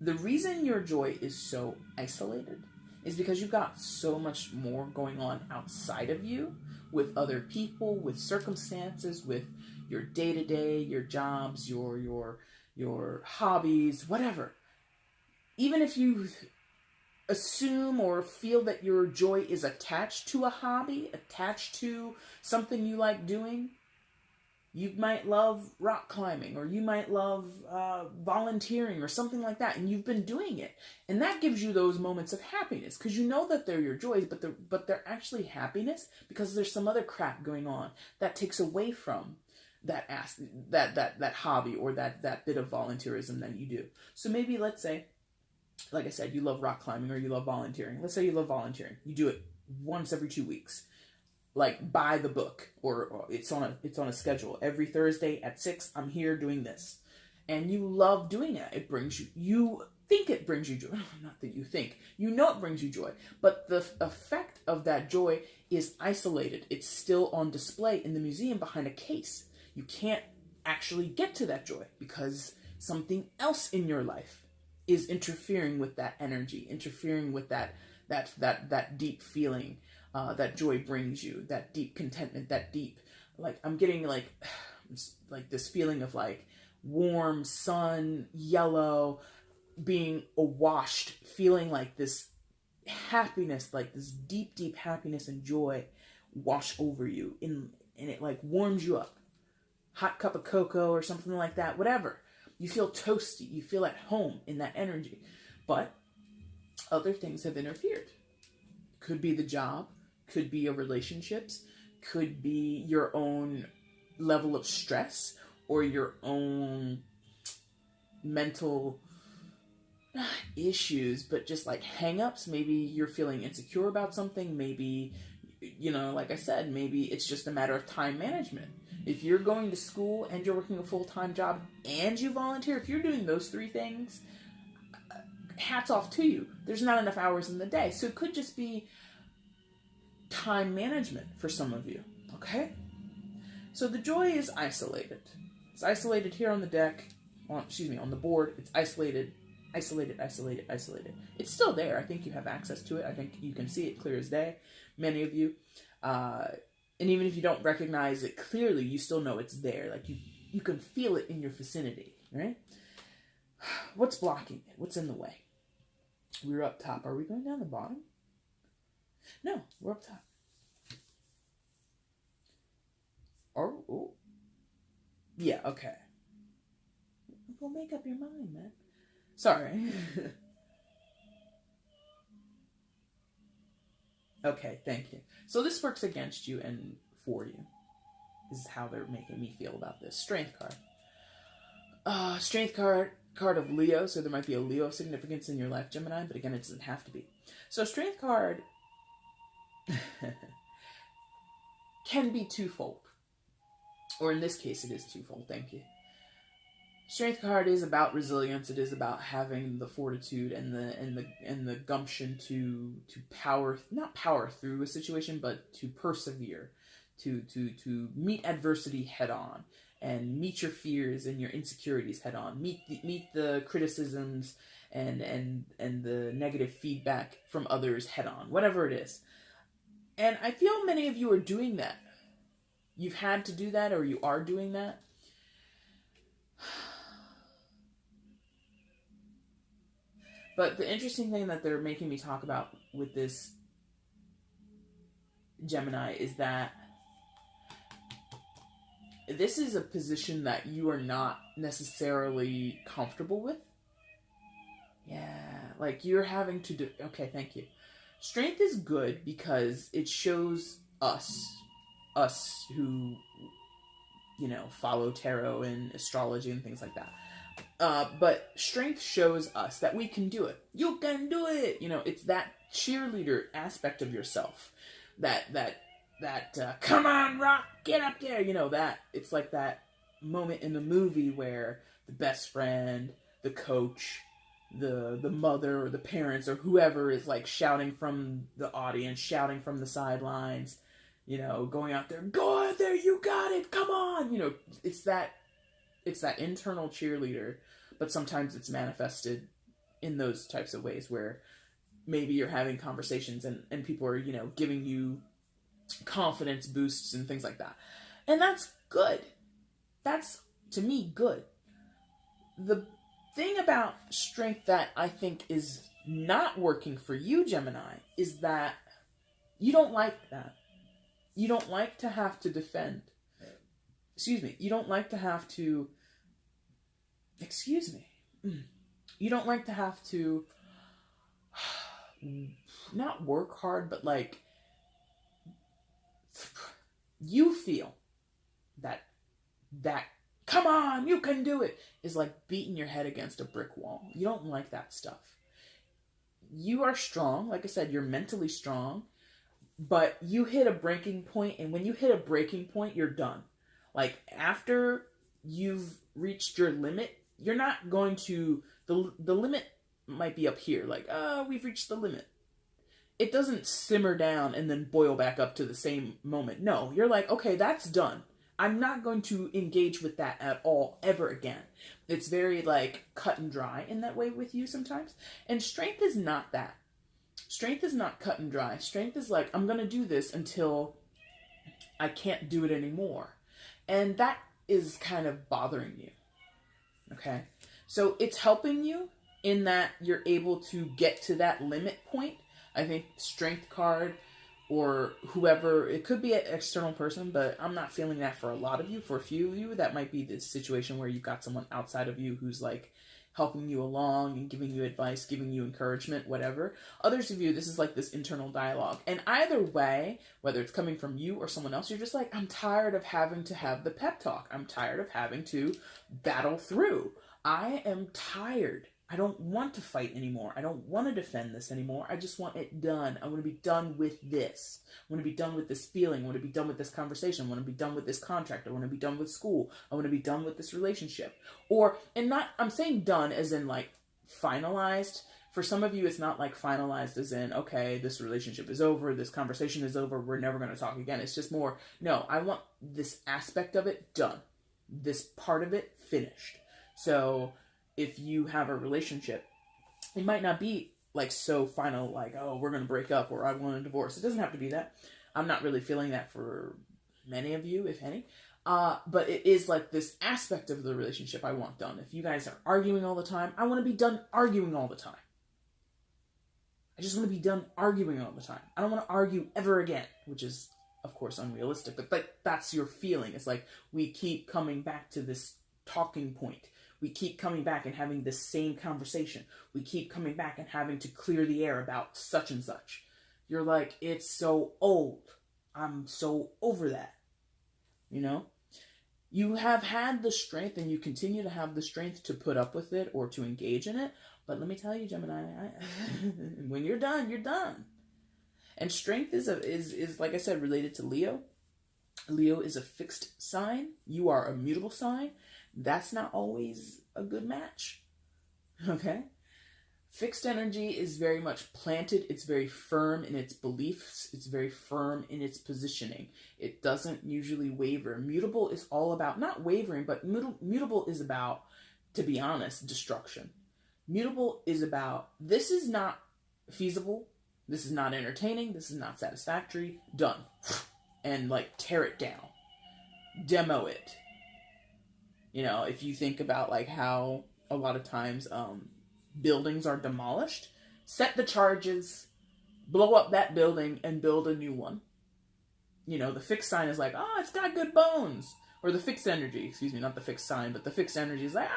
The reason your joy is so isolated is because you've got so much more going on outside of you, with other people, with circumstances, with your day-to-day, your jobs, your hobbies, whatever. Even if you assume or feel that your joy is attached to a hobby, attached to something you like doing, you might love rock climbing, or you might love volunteering or something like that, and you've been doing it, and that gives you those moments of happiness because you know that they're your joys, but they're actually happiness because there's some other crap going on that takes away from that hobby or that bit of volunteerism that you do. So maybe, let's say, like I said, you love rock climbing or you love volunteering. Let's say you love volunteering. You do it once every 2 weeks. Like, by the book, or it's on a schedule. Every Thursday at 6, I'm here doing this. And you love doing it. It brings you think it brings you joy. Not that you think. You know it brings you joy. But the effect of that joy is isolated. It's still on display in the museum behind a case. You can't actually get to that joy because something else in your life is interfering with that energy, interfering with that deep feeling that joy brings you, that deep contentment, that deep, like, I'm getting like this feeling of like warm sun, yellow, being awashed, feeling like this happiness, like this deep happiness and joy wash over you, and it like warms you up. Hot cup of cocoa or something like that, whatever. You feel toasty. You feel at home in that energy. But other things have interfered. Could be the job. Could be your relationships. Could be your own level of stress or your own mental issues, but just like hang-ups. Maybe you're feeling insecure about something. Maybe, like I said, maybe it's just a matter of time management. If you're going to school and you're working a full-time job and you volunteer, if you're doing those 3 things, hats off to you. There's not enough hours in the day. So it could just be time management for some of you, okay? So the joy is isolated. It's isolated here on the deck. on the board. It's isolated. It's still there. I think you have access to it. I think you can see it clear as day. Many of you. And even if you don't recognize it clearly, you still know it's there. Like you can feel it in your vicinity, right? What's blocking it? What's in the way? We're up top. Are we going down the bottom? No, we're up top. Oh. Yeah, okay. Go make up your mind, man. Sorry. Okay, thank you. So this works against you and for you. This is how they're making me feel about this. Strength card. Strength card of Leo, so there might be a Leo significance in your life, Gemini, but again, it doesn't have to be. So strength card can be twofold. Or in this case, it is twofold. Thank you. Strength card is about resilience. It is about having the fortitude and the gumption to not power through a situation, but to persevere, to meet adversity head on, and meet your fears and your insecurities head on. Meet the criticisms and the negative feedback from others head on, whatever it is. And I feel many of you are doing that. You've had to do that, or you are doing that. But the interesting thing that they're making me talk about with this Gemini is that this is a position that you are not necessarily comfortable with. Yeah, like you're having to do... Okay, thank you. Strength is good because it shows us who, follow tarot and astrology and things like that. But strength shows us that we can do it. You can do it! It's that cheerleader aspect of yourself. That come on, rock, get up there! That, it's like that moment in the movie where the best friend, the coach, the mother or the parents or whoever is like shouting from the audience, shouting from the sidelines, going out there, go out there, you got it, come on! It's that internal cheerleader, but sometimes it's manifested in those types of ways where maybe you're having conversations and people are, giving you confidence boosts and things like that. And that's good. That's, to me, good. The thing about strength that I think is not working for you, Gemini, is that you don't like that. You don't like to have to defend. You don't like to have to... You don't like to have to not work hard, but like you feel that come on, you can do it is like beating your head against a brick wall. You don't like that stuff. You are strong. Like I said, you're mentally strong, but you hit a breaking point, and when you hit a breaking point, you're done. Like, after you've reached your limit, you're not going to... The limit might be up here. Like, we've reached the limit. It doesn't simmer down and then boil back up to the same moment. No, you're like, okay, that's done. I'm not going to engage with that at all, ever again. It's very, like, cut and dry in that way with you sometimes. And strength is not that. Strength is not cut and dry. Strength is like, I'm going to do this until I can't do it anymore. And that is kind of bothering you. Okay? So it's helping you in that you're able to get to that limit point. I think strength card or whoever, it could be an external person, but I'm not feeling that for a lot of you. For a few of you, that might be the situation where you've got someone outside of you who's like helping you along and giving you advice, giving you encouragement, whatever. Others of you, this is like this internal dialogue. And either way, whether it's coming from you or someone else, you're just like, I'm tired of having to have the pep talk. I'm tired of having to battle through. I am tired. I don't want to fight anymore. I don't want to defend this anymore. I just want it done. I want to be done with this. I want to be done with this feeling. I want to be done with this conversation. I want to be done with this contract. I want to be done with school. I want to be done with this relationship. I'm saying done as in like finalized. For some of you, it's not like finalized as in, okay, this relationship is over. This conversation is over. We're never going to talk again. It's just more, no, I want this aspect of it done. This part of it finished. So if you have a relationship, it might not be like so final, like, oh, we're going to break up or I want a divorce. It doesn't have to be that. I'm not really feeling that for many of you, if any. But it is like this aspect of the relationship I want done. If you guys are arguing all the time, I want to be done arguing all the time. I just want to be done arguing all the time. I don't want to argue ever again, which is, of course, unrealistic. But like, that's your feeling. It's like we keep coming back to this talking point. We keep coming back and having the same conversation. We keep coming back and having to clear the air about such and such. You're like, it's so old. I'm so over that. You know? You have had the strength and you continue to have the strength to put up with it or to engage in it. But let me tell you, Gemini, when you're done, you're done. And strength is like I said, related to Leo. Leo is a fixed sign. You are a mutable sign. That's not always a good match. Okay? Fixed energy is very much planted. It's very firm in its beliefs. It's very firm in its positioning. It doesn't usually waver. Mutable is all about, not wavering, but mutable is about, to be honest, destruction. Mutable is about, this is not feasible. This is not entertaining. This is not satisfactory. Done. And like tear it down. Demo it. You know, if you think about like how a lot of times buildings are demolished, set the charges, blow up that building and build a new one. You know, the fixed sign is like, oh, it's got good bones. Or the fixed energy, excuse me, not the fixed sign, but the fixed energy is like,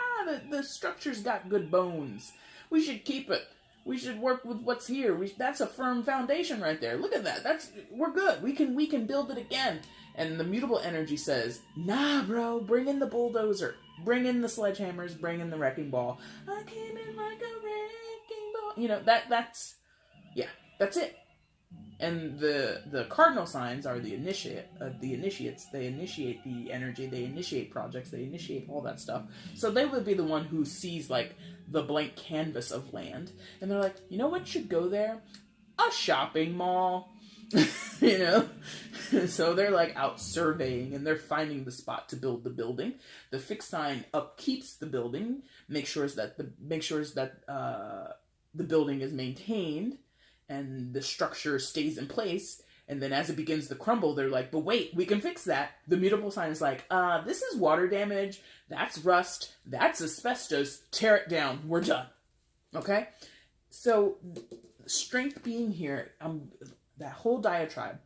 the structure's got good bones. We should keep it. We should work with what's here. That's a firm foundation right there. Look at that. We're good. We can build it again. And the mutable energy says, nah, bro, bring in the bulldozer. Bring in the sledgehammers. Bring in the wrecking ball. I came in like a wrecking ball. You know, that's it. And the cardinal signs are the initiates. They initiate the energy. They initiate projects. They initiate all that stuff. So they would be the one who sees like the blank canvas of land. And they're like, you know what should go there? A shopping mall. You know? So they're like out surveying and they're finding the spot to build the building. The fixed sign upkeeps the building, makes sure that the building is maintained and the structure stays in place. And then as it begins to crumble, they're like, but wait, we can fix that. The mutable sign is like, this is water damage, that's rust, that's asbestos, tear it down, we're done. Okay? So strength being here, that whole diatribe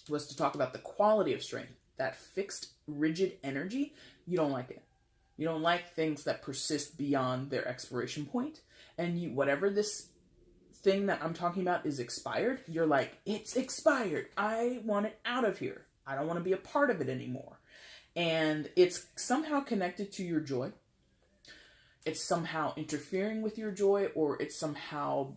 was to talk about the quality of strength. That fixed, rigid energy, you don't like it. You don't like things that persist beyond their expiration point. And whatever this thing that I'm talking about is expired, you're like, it's expired. I want it out of here. I don't want to be a part of it anymore. And it's somehow connected to your joy. It's somehow interfering with your joy, or it's somehow...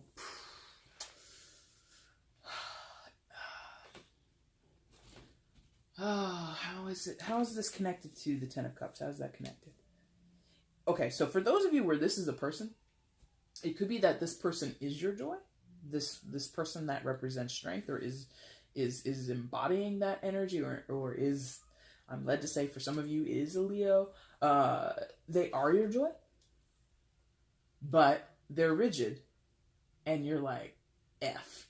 how is this connected to the Ten of Cups? How is that connected? Okay, so for those of you where this is a person, it could be that this person is your joy. This person that represents strength, or is embodying that energy, or is, I'm led to say for some of you, is a Leo. They are your joy, but they're rigid, and you're like, F.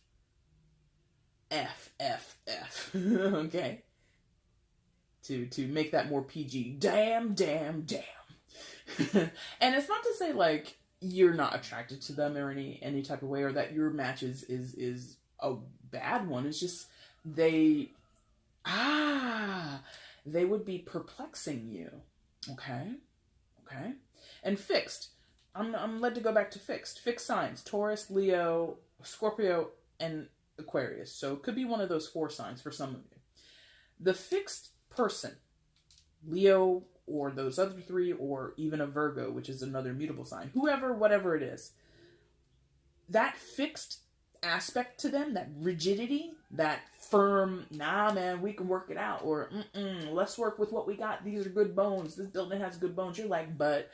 Okay? To make that more PG. Damn. And it's not to say like you're not attracted to them or any type of way, or that your match is a bad one. It's just they would be perplexing you. Okay? And fixed. I'm led to go back to fixed. Fixed signs: Taurus, Leo, Scorpio, and Aquarius. So it could be one of those 4 signs for some of you. The fixed person, Leo, or those other 3, or even a Virgo, which is another mutable sign, whoever, whatever it is, that fixed aspect to them, that rigidity, that firm, nah man, we can work it out, or let's work with what we got, these are good bones, this building has good bones, you're like, but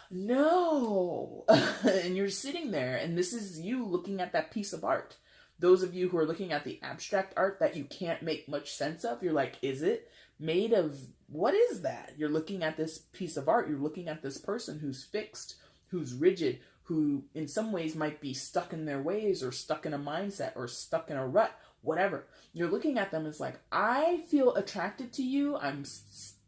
no. And you're sitting there, and this is you looking at that piece of art. Those of you who are looking at the abstract art that you can't make much sense of, you're like, is it made of, what is that? You're looking at this piece of art, you're looking at this person who's fixed, who's rigid, who in some ways might be stuck in their ways or stuck in a mindset or stuck in a rut, whatever. You're looking at them as like, I feel attracted to you. I'm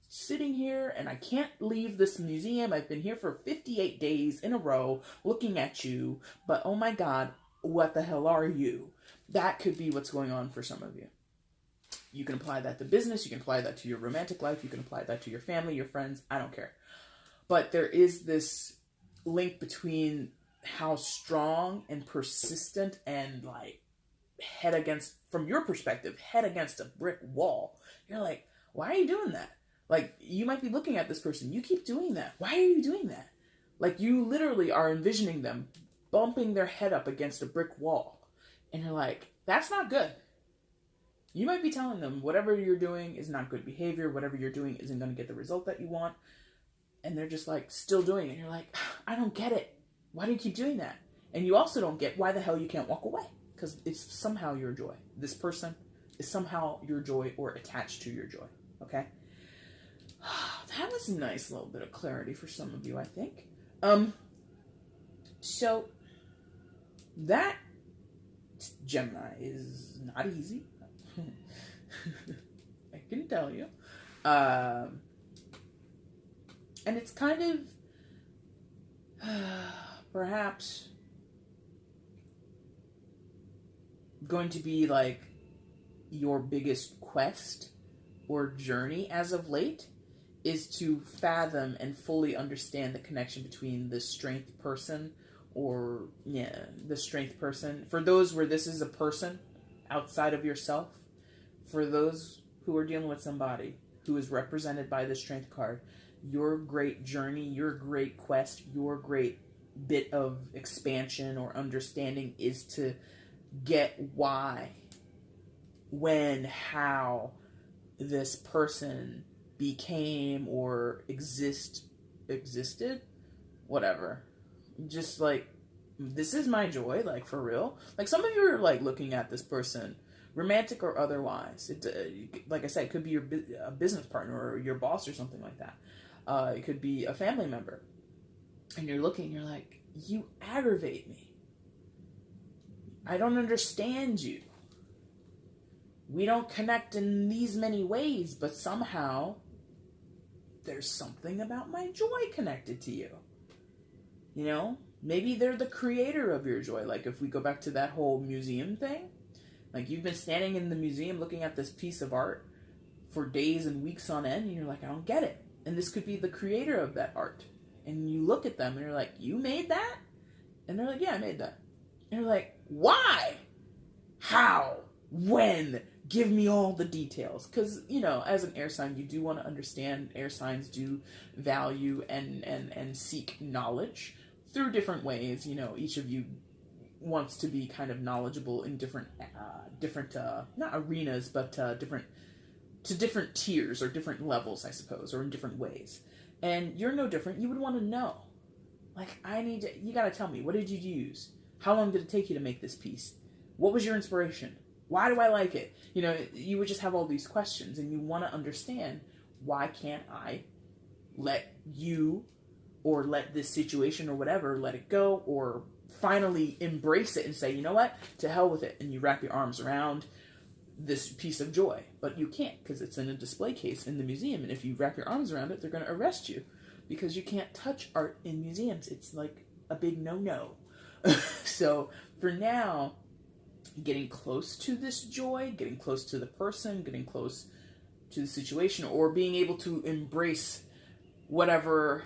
sitting here and I can't leave this museum. I've been here for 58 days in a row looking at you, but oh my God, what the hell are you? That could be what's going on for some of you. You can apply that to business. You can apply that to your romantic life. You can apply that to your family, your friends. I don't care. But there is this link between how strong and persistent and like head against, from your perspective, head against a brick wall. You're like, why are you doing that? Like, you might be looking at this person. You keep doing that. Why are you doing that? Like, you literally are envisioning them bumping their head up against a brick wall. And you're like, that's not good. You might be telling them whatever you're doing is not good behavior. Whatever you're doing isn't going to get the result that you want. And they're just like still doing it. And you're like, I don't get it. Why do you keep doing that? And you also don't get why the hell you can't walk away. Because it's somehow your joy. This person is somehow your joy or attached to your joy. Okay? That was a nice little bit of clarity for some of you, I think. So that Gemini is not easy. I can tell you. And it's kind of perhaps going to be like your biggest quest or journey as of late is to fathom and fully understand the connection between the strength person the strength person. For those where this is a person outside of yourself, for those who are dealing with somebody who is represented by the strength card, your great journey, your great quest, your great bit of expansion or understanding is to get why, when, how this person became or existed, whatever. Just like, this is my joy, like for real. Like some of you are like looking at this person, romantic or otherwise. It, like I said, it could be a business partner or your boss or something like that. It could be a family member. And you're looking, you're like, you aggravate me. I don't understand you. We don't connect in these many ways, but somehow there's something about my joy connected to you. You know, maybe they're the creator of your joy. Like if we go back to that whole museum thing, like you've been standing in the museum looking at this piece of art for days and weeks on end, and you're like, I don't get it. And this could be the creator of that art. And you look at them and you're like, you made that? And they're like, yeah, I made that. And you're like, why? How? When? Give me all the details. Because, you know, as an air sign, you do want to understand. Air signs do value and seek knowledge through different ways. You know, each of you wants to be kind of knowledgeable in different not arenas, but different tiers or different levels, I suppose, or in different ways. And you're no different. You would want to know. Like, you got to tell me, what did you use? How long did it take you to make this piece? What was your inspiration? Why do I like it? You know, you would just have all these questions, and you want to understand, why can't I let you or let this situation or whatever, let it go, or finally embrace it and say, you know what, to hell with it. And you wrap your arms around this piece of joy. But you can't, because it's in a display case in the museum. And if you wrap your arms around it, they're going to arrest you, because you can't touch art in museums. It's like a big no-no. So for now, getting close to this joy, getting close to the person, getting close to the situation, or being able to embrace whatever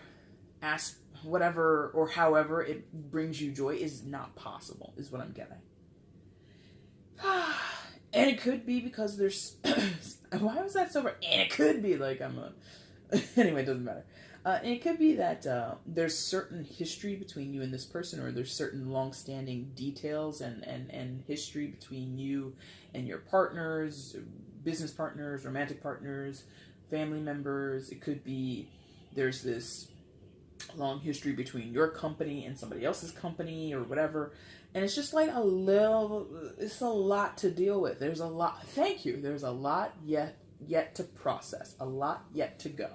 or however it brings you joy is not possible, is what I'm getting. And it could be because there's why was that so and it could be like anyway, it doesn't matter. And it could be that there's certain history between you and this person, or there's certain long-standing details and history between you and your partners, business partners, romantic partners, family members. It could be there's this long history between your company and somebody else's company or whatever. And it's just like it's a lot to deal with. There's a lot, thank you. There's a lot yet to process, a lot yet to go.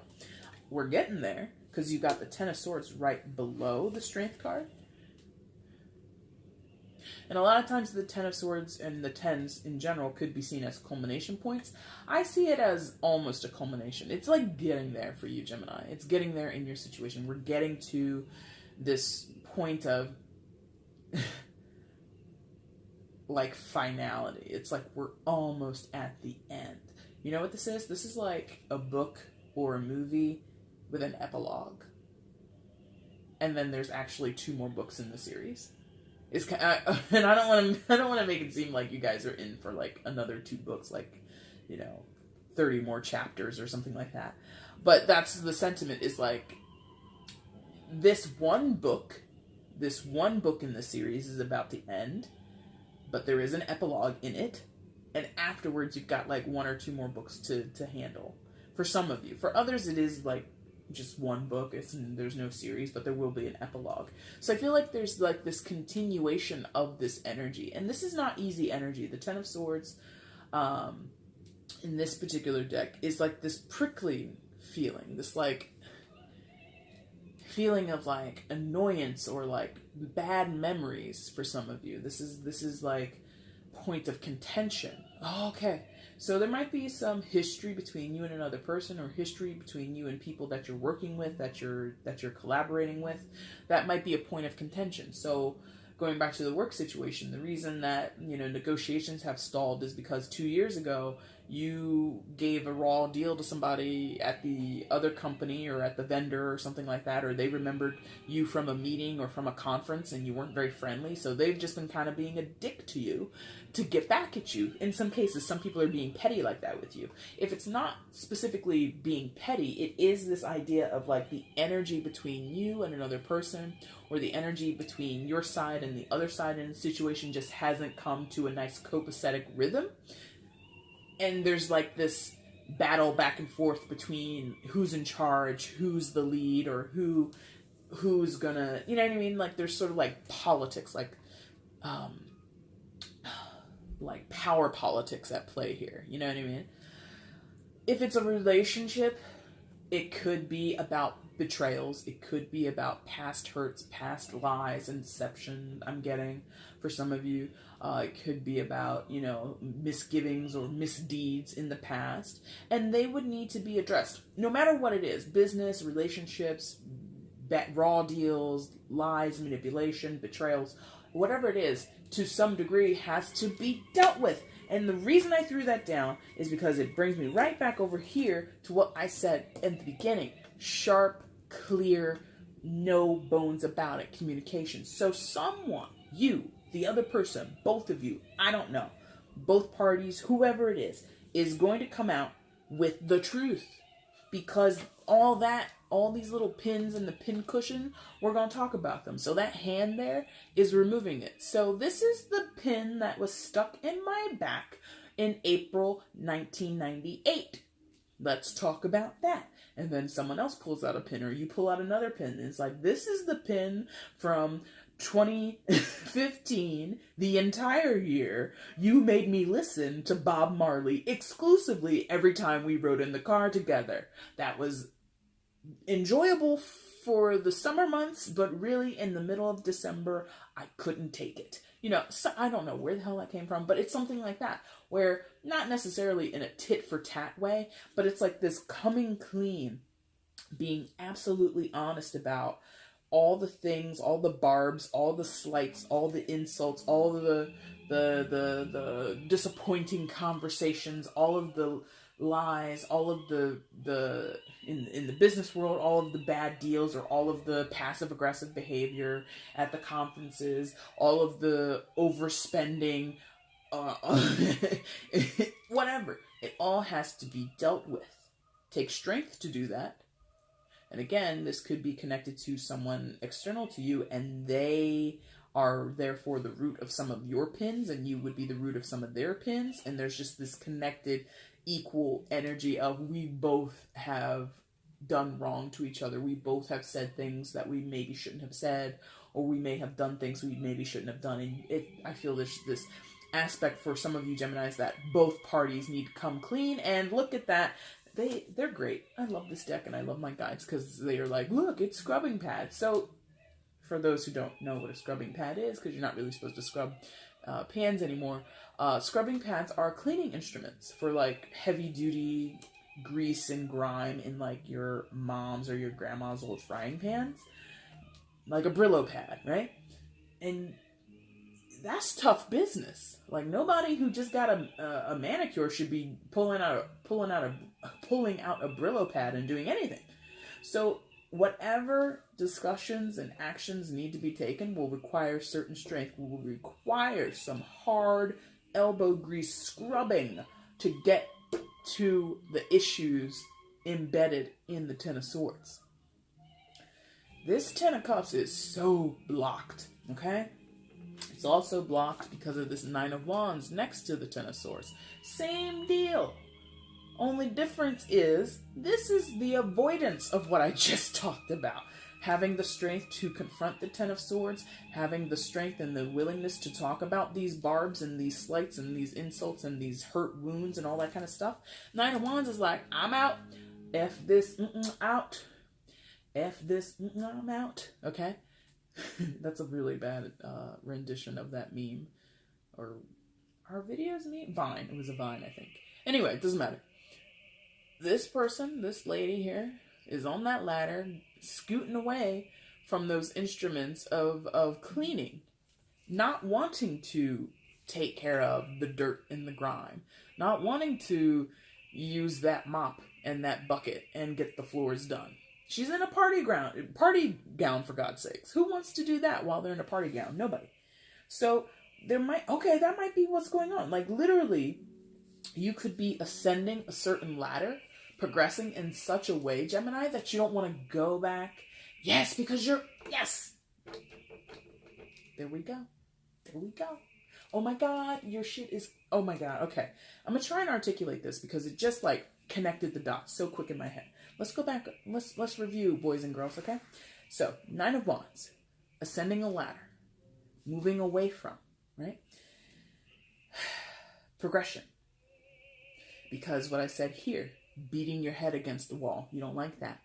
We're getting there because you got the Ten of Swords right below the Strength card. And a lot of times the Ten of Swords and the Tens in general could be seen as culmination points. I see it as almost a culmination. It's like getting there for you, Gemini. It's getting there in your situation. We're getting to this point of like finality. It's like we're almost at the end. You know what this is? This is like a book or a movie with an epilogue. And then there's actually 2 more books in the series. It's kind of, and I don't want to make it seem like you guys are in for like another 2 books, like, 30 more chapters or something like that. But that's the sentiment, is like this one book in the series is about to end, but there is an epilogue in it, and afterwards you've got like 1 or 2 more books to handle. For some of you, for others it is like just 1 book. There's no series, but there will be an epilogue. So I feel like there's like this continuation of this energy, and this is not easy energy. The Ten of Swords, in this particular deck, is like this prickly feeling, this like feeling of like annoyance or like bad memories for some of you. This is like point of contention. Oh, okay. So there might be some history between you and another person, or history between you and people that you're working with, that you're collaborating with. That might be a point of contention. So going back to the work situation, the reason that, negotiations have stalled is because 2 years ago you gave a raw deal to somebody at the other company or at the vendor or something like that, or they remembered you from a meeting or from a conference and you weren't very friendly, so they've just been kind of being a dick to you to get back at you. In some cases, some people are being petty like that with you. If it's not specifically being petty, it is this idea of like the energy between you and another person, or the energy between your side and the other side in the situation just hasn't come to a nice copacetic rhythm. And there's like this battle back and forth between who's in charge, who's the lead, or who's gonna, you know what I mean? Like there's sort of like politics, like power politics at play here. You know what I mean? If it's a relationship, it could be about betrayals. It could be about past hurts, past lies and deception, I'm getting, for some of you. It could be about, misgivings or misdeeds in the past. And they would need to be addressed. No matter what it is, business, relationships, raw deals, lies, manipulation, betrayals, whatever it is, to some degree has to be dealt with. And the reason I threw that down is because it brings me right back over here to what I said in the beginning. Sharp, clear, no bones about it communication. So someone, you, the other person, both of you, I don't know, both parties, whoever it is going to come out with the truth. Because all these little pins in the pin cushion, we're going to talk about them. So that hand there is removing it. So this is the pin that was stuck in my back in April 1998. Let's talk about that. And then someone else pulls out a pin, or you pull out another pin. It's like, this is the pin from 2015, the entire year. You made me listen to Bob Marley exclusively every time we rode in the car together. That was enjoyable for the summer months, but really in the middle of December, I couldn't take it. So I don't know where the hell that came from, but it's something like that, where not necessarily in a tit-for-tat way, but it's like this coming clean, being absolutely honest about all the things, all the barbs, all the slights, all the insults, all of the disappointing conversations, all of the lies, all of the in the business world, all of the bad deals, or all of the passive aggressive behavior at the conferences, all of the overspending, whatever. It all has to be dealt with. Takes strength to do that. And again, this could be connected to someone external to you, and they are therefore the root of some of your pins, and you would be the root of some of their pins, and there's just this connected, equal energy of we both have done wrong to each other. We both have said things that we maybe shouldn't have said, or we may have done things we maybe shouldn't have done. And I feel there's this aspect for some of you Geminis that both parties need to come clean. And look at that. They're great. I love this deck and I love my guides because they are like, look, it's scrubbing pads. So for those who don't know what a scrubbing pad is, because you're not really supposed to scrub pans anymore, scrubbing pads are cleaning instruments for like heavy duty grease and grime in like your mom's or your grandma's old frying pans, like a Brillo pad, right? And that's tough business. Like nobody who just got a manicure should be pulling out a Brillo pad and doing anything. So whatever discussions and actions need to be taken will require certain strength, will require some hard elbow grease scrubbing to get to the issues embedded in the Ten of Swords. This Ten of Cups is so blocked, okay? It's also blocked because of this Nine of Wands next to the Ten of Swords. Same deal. Only difference is, this is the avoidance of what I just talked about. Having the strength to confront the Ten of Swords, having the strength and the willingness to talk about these barbs and these slights and these insults and these hurt wounds and all that kind of stuff. Nine of Wands is like, I'm out. F this, out. F this, I'm out. Okay? That's a really bad rendition of that meme. Or our videos meme? Vine. It was a Vine, I think. Anyway, it doesn't matter. This person, this lady here, is on that ladder, scooting away from those instruments of cleaning. Not wanting to take care of the dirt and the grime. Not wanting to use that mop and that bucket and get the floors done. She's in a party gown, for God's sakes. Who wants to do that while they're in a party gown? Nobody. So that might be what's going on. Like literally, you could be ascending a certain ladder, progressing in such a way, Gemini, that you don't want to go back. Yes, because yes. There we go. There we go. Oh my God, your shit is, oh my God. Okay. I'm going to try and articulate this because it just like connected the dots so quick in my head. Let's go back. Let's review, boys and girls, okay? So, Nine of Wands, ascending a ladder, moving away from, right? Progression. Because what I said here, beating your head against the wall, you don't like that.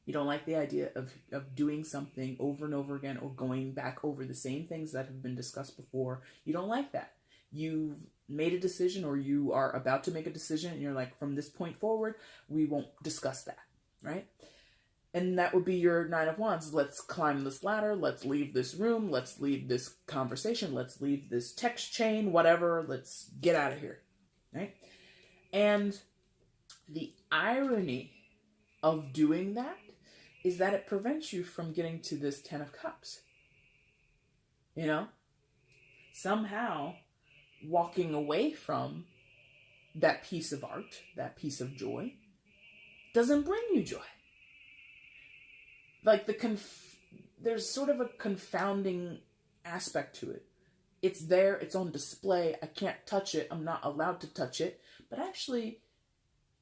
You don't like the idea of doing something over and over again or going back over the same things that have been discussed before. You don't like that. You've made a decision or you are about to make a decision and you're like, from this point forward, we won't discuss that, right? And that would be your Nine of Wands. Let's climb this ladder. Let's leave this room. Let's leave this conversation. Let's leave this text chain, whatever. Let's get out of here, right? And the irony of doing that is that it prevents you from getting to this Ten of Cups. You know? Somehow, walking away from that piece of art, that piece of joy, doesn't bring you joy. Like there's sort of a confounding aspect to it. It's there, it's on display, I can't touch it, I'm not allowed to touch it. But actually,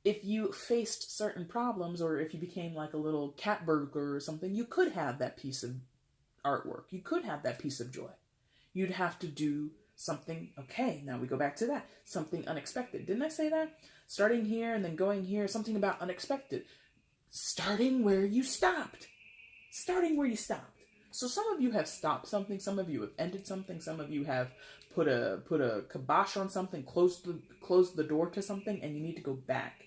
if you faced certain problems or if you became like a little cat burglar or something, you could have that piece of artwork. You could have that piece of joy. You'd have to do something, okay, now we go back to that. Something unexpected. Didn't I say that? Starting here and then going here, something about unexpected. Starting where you stopped. Starting where you stopped. So some of you have stopped something, some of you have ended something, some of you have put a kibosh on something, closed the door to something, and you need to go back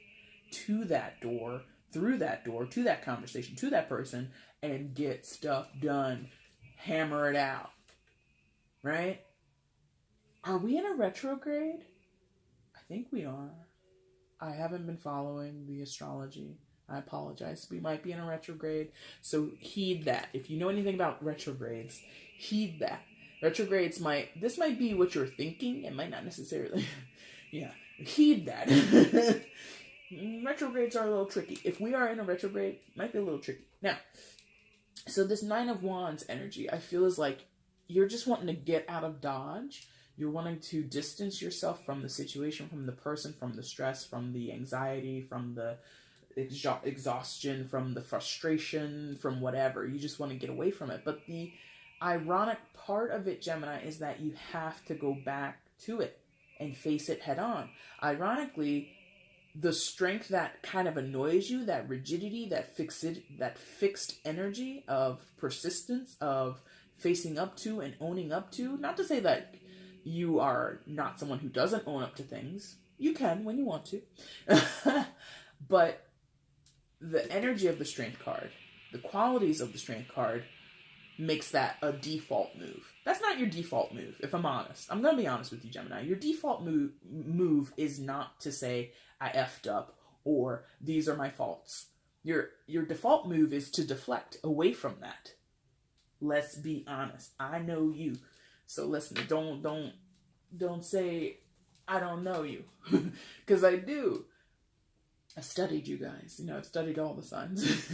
to that door, through that door, to that conversation, to that person, and get stuff done. Hammer it out. Right? Are we in a retrograde? I think we are. I haven't been following the astrology. I apologize. We might be in a retrograde. So heed that. If you know anything about retrogrades, heed that. Retrogrades this might be what you're thinking. It might not necessarily. Yeah. Heed that. Retrogrades are a little tricky. If we are in a retrograde, it might be a little tricky. Now, so this Nine of Wands energy, I feel is like you're just wanting to get out of Dodge. You're wanting to distance yourself from the situation, from the person, from the stress, from the anxiety, from the exhaustion, from the frustration, from whatever. You just want to get away from it. But the ironic part of it, Gemini, is that you have to go back to it and face it head on. Ironically, the strength that kind of annoys you, that rigidity, that fixed energy of persistence, of facing up to and owning up to, not to say that you are not someone who doesn't own up to things. You can when you want to. But the energy of the Strength card, the qualities of the Strength card, makes that a default move. That's not your default move, if I'm honest. I'm going to be honest with you, Gemini. Your default move is not to say, I effed up, or these are my faults. Your default move is to deflect away from that. Let's be honest. I know you. So listen, don't say, I don't know you. Because I do. I've studied you guys. You know, I've studied all the signs.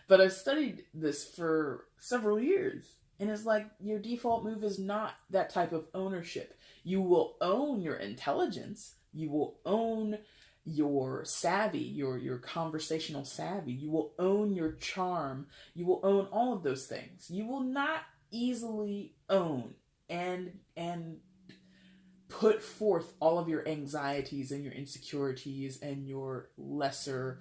But I've studied this for several years. And it's like, your default move is not that type of ownership. You will own your intelligence. You will own your savvy, your conversational savvy. You will own your charm. You will own all of those things. You will not easily own and put forth all of your anxieties and your insecurities and your lesser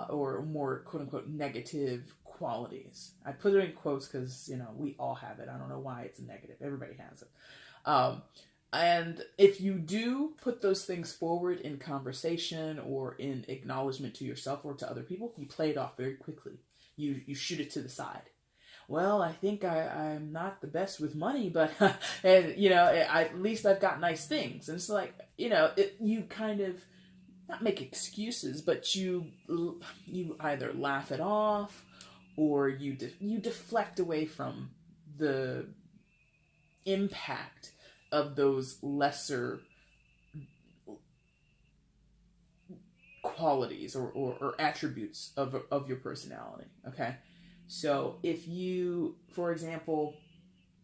or more quote-unquote negative qualities. I put it in quotes because, you know, we all have it. I don't know why it's negative. Everybody has it. And if you do put those things forward in conversation or in acknowledgement to yourself or to other people, you play it off very quickly. You shoot it to the side. Well, I think I'm not the best with money, but, and, you know, at least I've got nice things. And it's like, you know, you kind of, not make excuses, but you either laugh it off or you deflect away from the impact of those lesser qualities or attributes of your personality, okay? So if you, for example,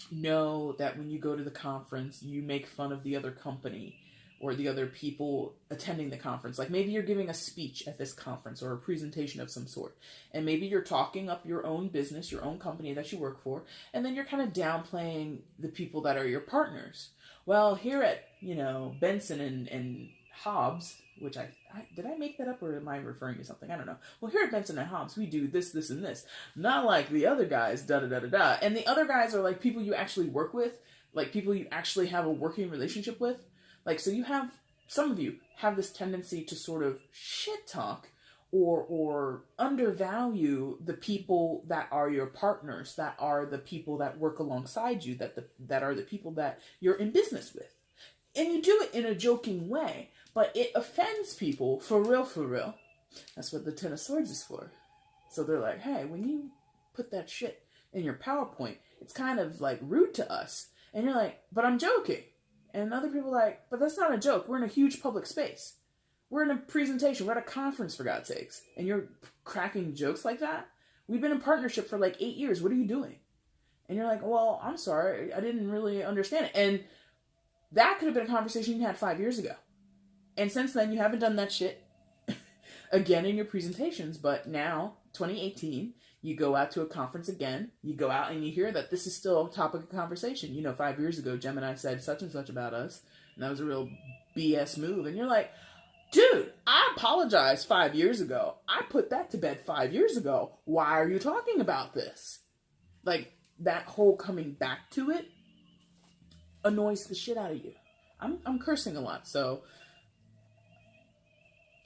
know that when you go to the conference, you make fun of the other company or the other people attending the conference, like maybe you're giving a speech at this conference or a presentation of some sort, and maybe you're talking up your own business, your own company that you work for, and then you're kind of downplaying the people that are your partners. Well, here at, you know, Benson and Hobbs, which did I make that up or am I referring to something? I don't know. Well, here at Benson and Hobbs, we do this, this, and this. Not like the other guys, da-da-da-da-da. And the other guys are like people you actually work with, like people you actually have a working relationship with. Like, so you have, some of you have this tendency to sort of shit talk or undervalue the people that are your partners, that are the people that work alongside you, that are the people that you're in business with. And you do it in a joking way, but it offends people for real, for real. That's what the Ten of Swords is for. So they're like, hey, when you put that shit in your PowerPoint, it's kind of like rude to us. And you're like, but I'm joking. And other people are like, but that's not a joke. We're in a huge public space. We're in a presentation. We're at a conference, for God's sakes. And you're cracking jokes like that? We've been in partnership for like 8 years. What are you doing? And you're like, well, I'm sorry. I didn't really understand it. And that could have been a conversation you had 5 years ago. And since then, you haven't done that shit again in your presentations. But now, 2018, you go out to a conference again. You go out and you hear that this is still a topic of conversation. You know, 5 years ago, Gemini said such and such about us. And that was a real BS move. And you're like, dude, I apologized 5 years ago. I put that to bed 5 years ago. Why are you talking about this? Like, that whole coming back to it annoys the shit out of you. I'm cursing a lot, so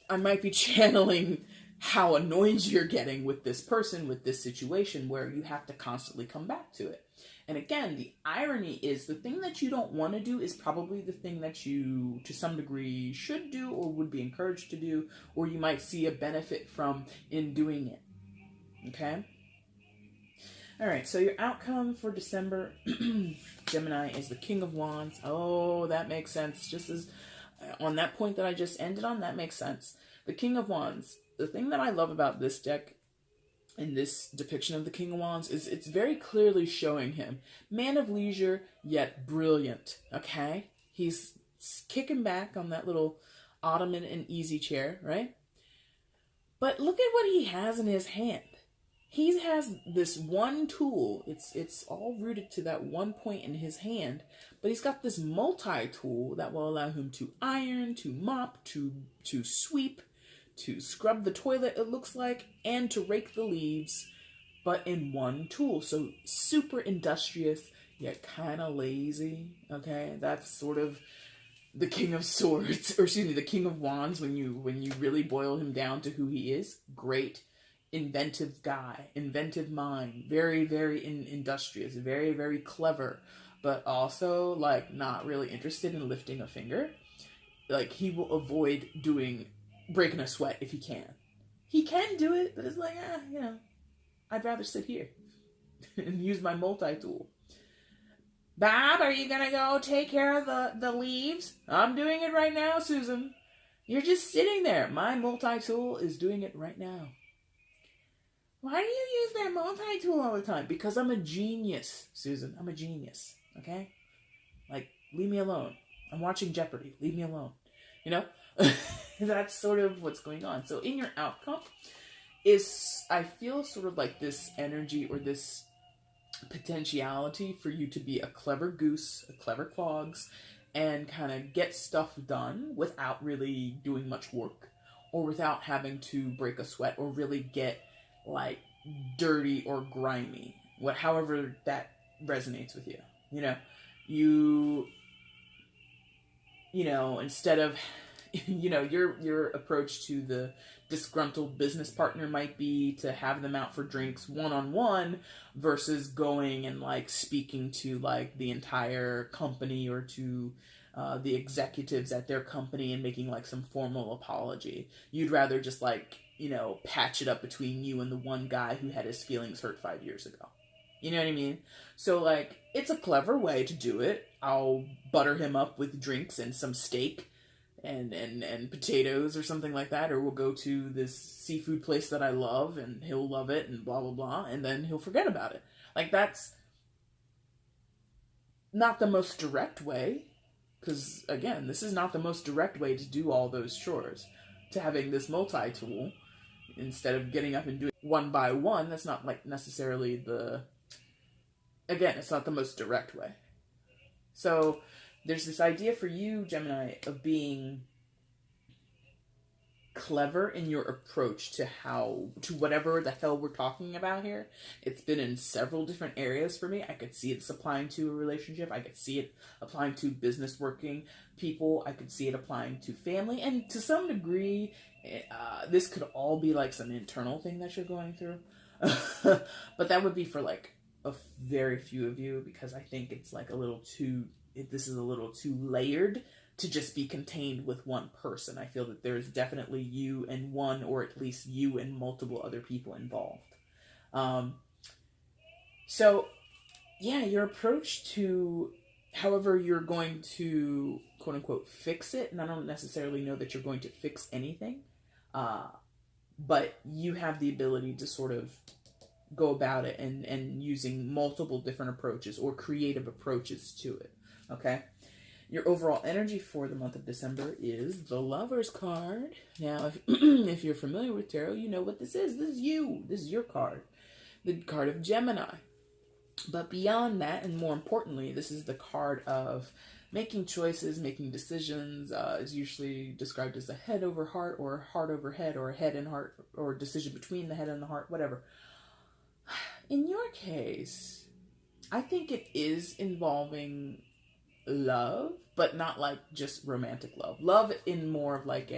I might be channeling how annoyed you're getting with this person, with this situation, where you have to constantly come back to it. And again, the irony is the thing that you don't want to do is probably the thing that you, to some degree, should do or would be encouraged to do, or you might see a benefit from in doing it. Okay? All right, so your outcome for December, Gemini, is the King of Wands. Oh, that makes sense. Just as on that point that I just ended on, that makes sense. The King of Wands. The thing that I love about this deck in this depiction of the King of Wands is it's very clearly showing him man of leisure, yet brilliant, okay? He's kicking back on that little ottoman and easy chair, right? But look at what he has in his hand. He has this one tool. It's all rooted to that one point in his hand, but he's got this multi-tool that will allow him to iron, to mop, to sweep, to scrub the toilet, it looks like, and to rake the leaves, but in one tool. So super industrious, yet kind of lazy, okay? That's sort of the King of Swords, or excuse me, the King of Wands when you really boil him down to who he is. Great. Inventive guy, inventive mind, very, very industrious, very, very clever, but also, like, not really interested in lifting a finger. Like, he will avoid breaking a sweat if he can. He can do it, but it's like, I'd rather sit here and use my multi-tool. Bob, are you gonna go take care of the leaves? I'm doing it right now, Susan. You're just sitting there. My multi-tool is doing it right now. Why do you use that multi-tool all the time? Because I'm a genius, Susan. I'm a genius, okay? Like, leave me alone. I'm watching Jeopardy. Leave me alone. You know? That's sort of what's going on. So in your outcome is, I feel sort of like this energy or this potentiality for you to be a clever goose, a clever clogs, and kind of get stuff done without really doing much work or without having to break a sweat or really get like dirty or grimy, however that resonates with you. Instead of, your approach to the disgruntled business partner might be to have them out for drinks one-on-one versus going and like speaking to like the entire company or to the executives at their company and making like some formal apology. You'd rather just like, patch it up between you and the one guy who had his feelings hurt 5 years ago. You know what I mean? So, like, it's a clever way to do it. I'll butter him up with drinks and some steak and potatoes or something like that. Or we'll go to this seafood place that I love and he'll love it and blah, blah, blah. And then he'll forget about it. Like, that's not the most direct way. Because, again, this is not the most direct way to do all those chores. To having this multi-tool, instead of getting up and doing one by one, that's not like necessarily it's not the most direct way. So there's this idea for you, Gemini, of being clever in your approach to whatever the hell we're talking about here. It's been in several different areas for me. I could see it's applying to a relationship. I could see it applying to business working people. I could see it applying to family. And to some degree, this could all be like some internal thing that you're going through. But that would be for like a very few of you, because I think it's like this is a little too layered to just be contained with one person. I feel that there's definitely you and one, or at least you and multiple other people involved. So yeah, your approach to however you're going to quote unquote fix it, and I don't necessarily know that you're going to fix anything, but you have the ability to sort of go about it and using multiple different approaches or creative approaches to it. Okay. Your overall energy for the month of December is the Lover's card. Now, if you're familiar with tarot, you know what this is. This is you. This is your card. The card of Gemini. But beyond that, and more importantly, this is the card of making choices, making decisions. Is usually described as a head over heart, or heart over head, or a head and heart, or decision between the head and the heart, whatever. In your case, I think it is involving love, but not like just romantic love. Love in more of like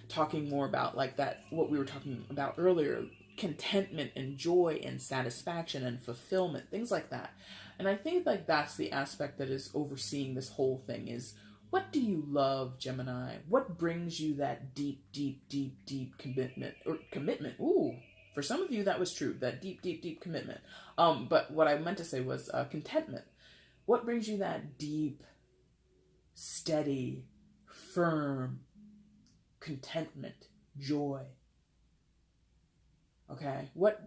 talking more about like that, what we were talking about earlier, contentment and joy and satisfaction and fulfillment, things like that. And I think like that's the aspect that is overseeing this whole thing is, what do you love, Gemini? What brings you that deep, deep, deep, deep commitment? Ooh, for some of you that was true, that deep, deep, deep commitment. But what I meant to say was contentment. What brings you that deep, steady, firm contentment, joy? Okay, what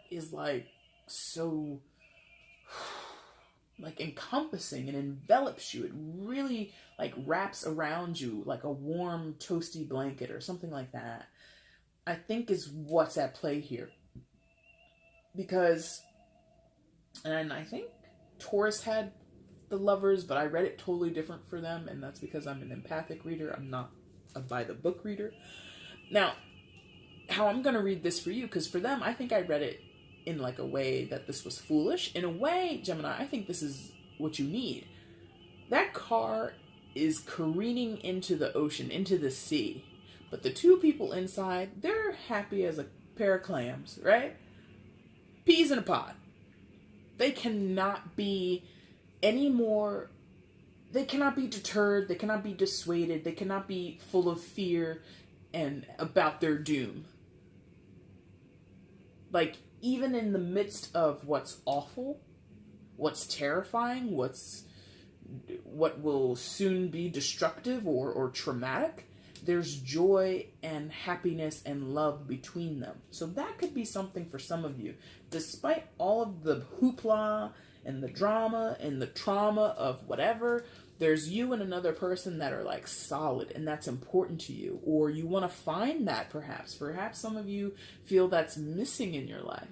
is like so like encompassing and envelops you? It really like wraps around you like a warm, toasty blanket or something like that. I think is what's at play here. Because, and I think Taurus had the Lovers, but I read it totally different for them, and that's because I'm an empathic reader. I'm not a by the book reader. Now, how I'm going to read this for you, because for them, I think I read it in like a way that this was foolish. In a way, Gemini, I think this is what you need. That car is careening into the ocean, into the sea. But the two people inside, they're happy as a pair of clams, right? Peas in a pod. They cannot be any more, they cannot be deterred, they cannot be dissuaded, they cannot be full of fear and about their doom. Like, even in the midst of what's awful, what's terrifying, what will soon be destructive or traumatic, there's joy and happiness and love between them. So that could be something for some of you. Despite all of the hoopla and the drama and the trauma of whatever, there's you and another person that are like solid, and that's important to you. Or you want to find that perhaps. Perhaps some of you feel that's missing in your life.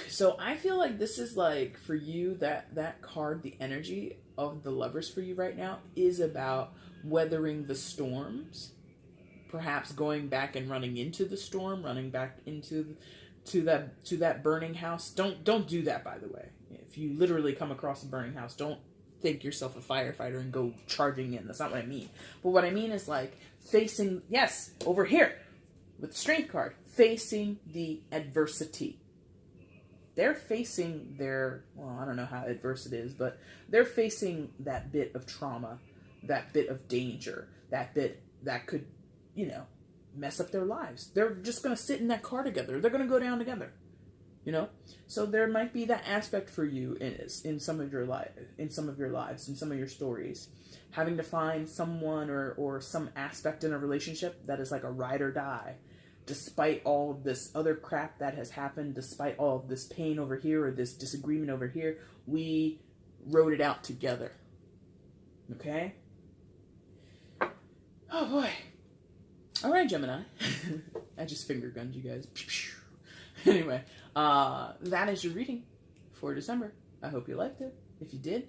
So I feel like this is like, for you, that card, the energy of the Lovers for you right now is about weathering the storms, perhaps going back and running into the storm, running back into that burning house. Don't do that, by the way. If you literally come across a burning house, don't think yourself a firefighter and go charging in. That's not what I mean. But what I mean is like facing, yes, over here with the Strength card, facing the adversity. They're facing their, well, I don't know how adverse it is, but they're facing that bit of trauma, that bit of danger, that bit that could, mess up their lives. They're just going to sit in that car together. They're going to go down together, So there might be that aspect for you in some of your lives, in some of your stories, having to find someone or some aspect in a relationship that is like a ride or die. Despite all of this other crap that has happened, despite all of this pain over here or this disagreement over here, we wrote it out together. Okay? Oh boy. All right, Gemini. I just finger gunned you guys. Anyway, that is your reading for December. I hope you liked it. If you did,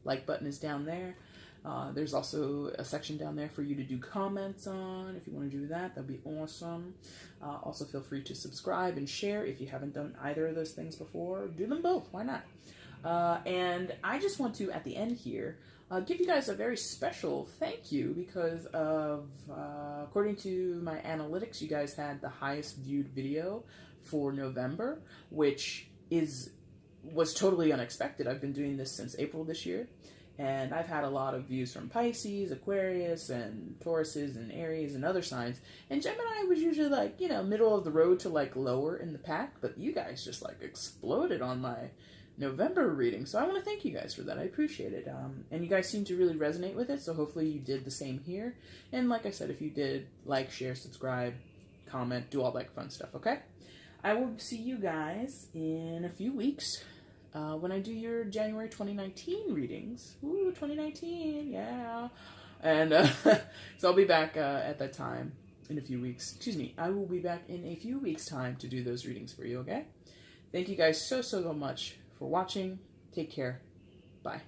like button is down there. There's also a section down there for you to do comments on. If you want to do that, that'd be awesome. Also, feel free to subscribe and share. If you haven't done either of those things before, do them both. Why not? And I just want to, at the end here, give you guys a very special thank you because of, according to my analytics, you guys had the highest viewed video for November, which was totally unexpected. I've been doing this since April this year. And I've had a lot of views from Pisces, Aquarius, and Tauruses, and Aries, and other signs. And Gemini was usually like, middle of the road to like lower in the pack. But you guys just like exploded on my November reading. So I want to thank you guys for that. I appreciate it. And you guys seem to really resonate with it. So hopefully you did the same here. And like I said, if you did, like, share, subscribe, comment, do all that fun stuff, okay? I will see you guys in a few weeks. When I do your January 2019 readings. Ooh, 2019, yeah. And so I'll be back at that time in a few weeks. Excuse me, I will be back in a few weeks' time to do those readings for you, okay? Thank you guys so much for watching. Take care. Bye.